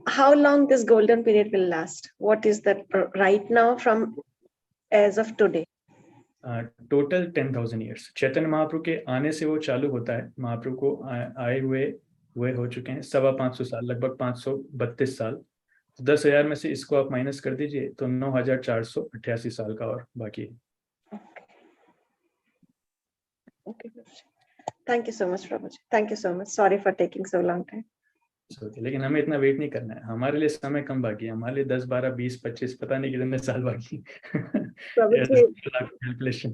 how long this golden period will last? What is that right now from as of today? Total 10,000 years. Chaitanya Mahaprabhu के आने से वो चालू होता है। महाप्रभु को आए हुए हो चुके हैं 525 साल, लगभग 532 साल। 10,000 में से इसको आप माइनस कर दीजिए तो 9,488 साल का और बाकी है। Okay. Thank you so much, Prabhuji. Thank you so much. Sorry for taking so long time. लेकिन हमें इतना वेट नहीं करना है, हमारे लिए समय कम बाकी है, हमारे लिए 10, 12, 20, 25 पता नहीं कितने साल बाकी। कैलकुलेशन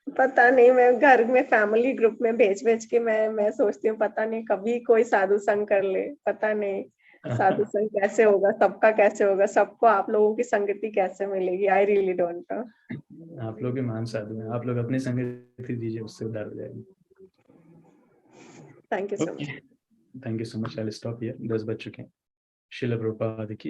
पता नहीं, मैं घर में फैमिली ग्रुप में भेज के मैं सोचती हूँ पता नहीं कभी कोई साधु संग कर ले, पता नहीं साधु संग कैसे होगा, सबका कैसे होगा, सबको आप लोगों की संगति कैसे मिलेगी। I really don't know. आप लोग भी महान साधु हैं, आप लोग अपनी संगति दीजिए, उससे उद्धार हो जाएगा। Thank you so much. Thank you so much. I will stop here, 10 बज चुके हैं। श्रील प्रभुपाद की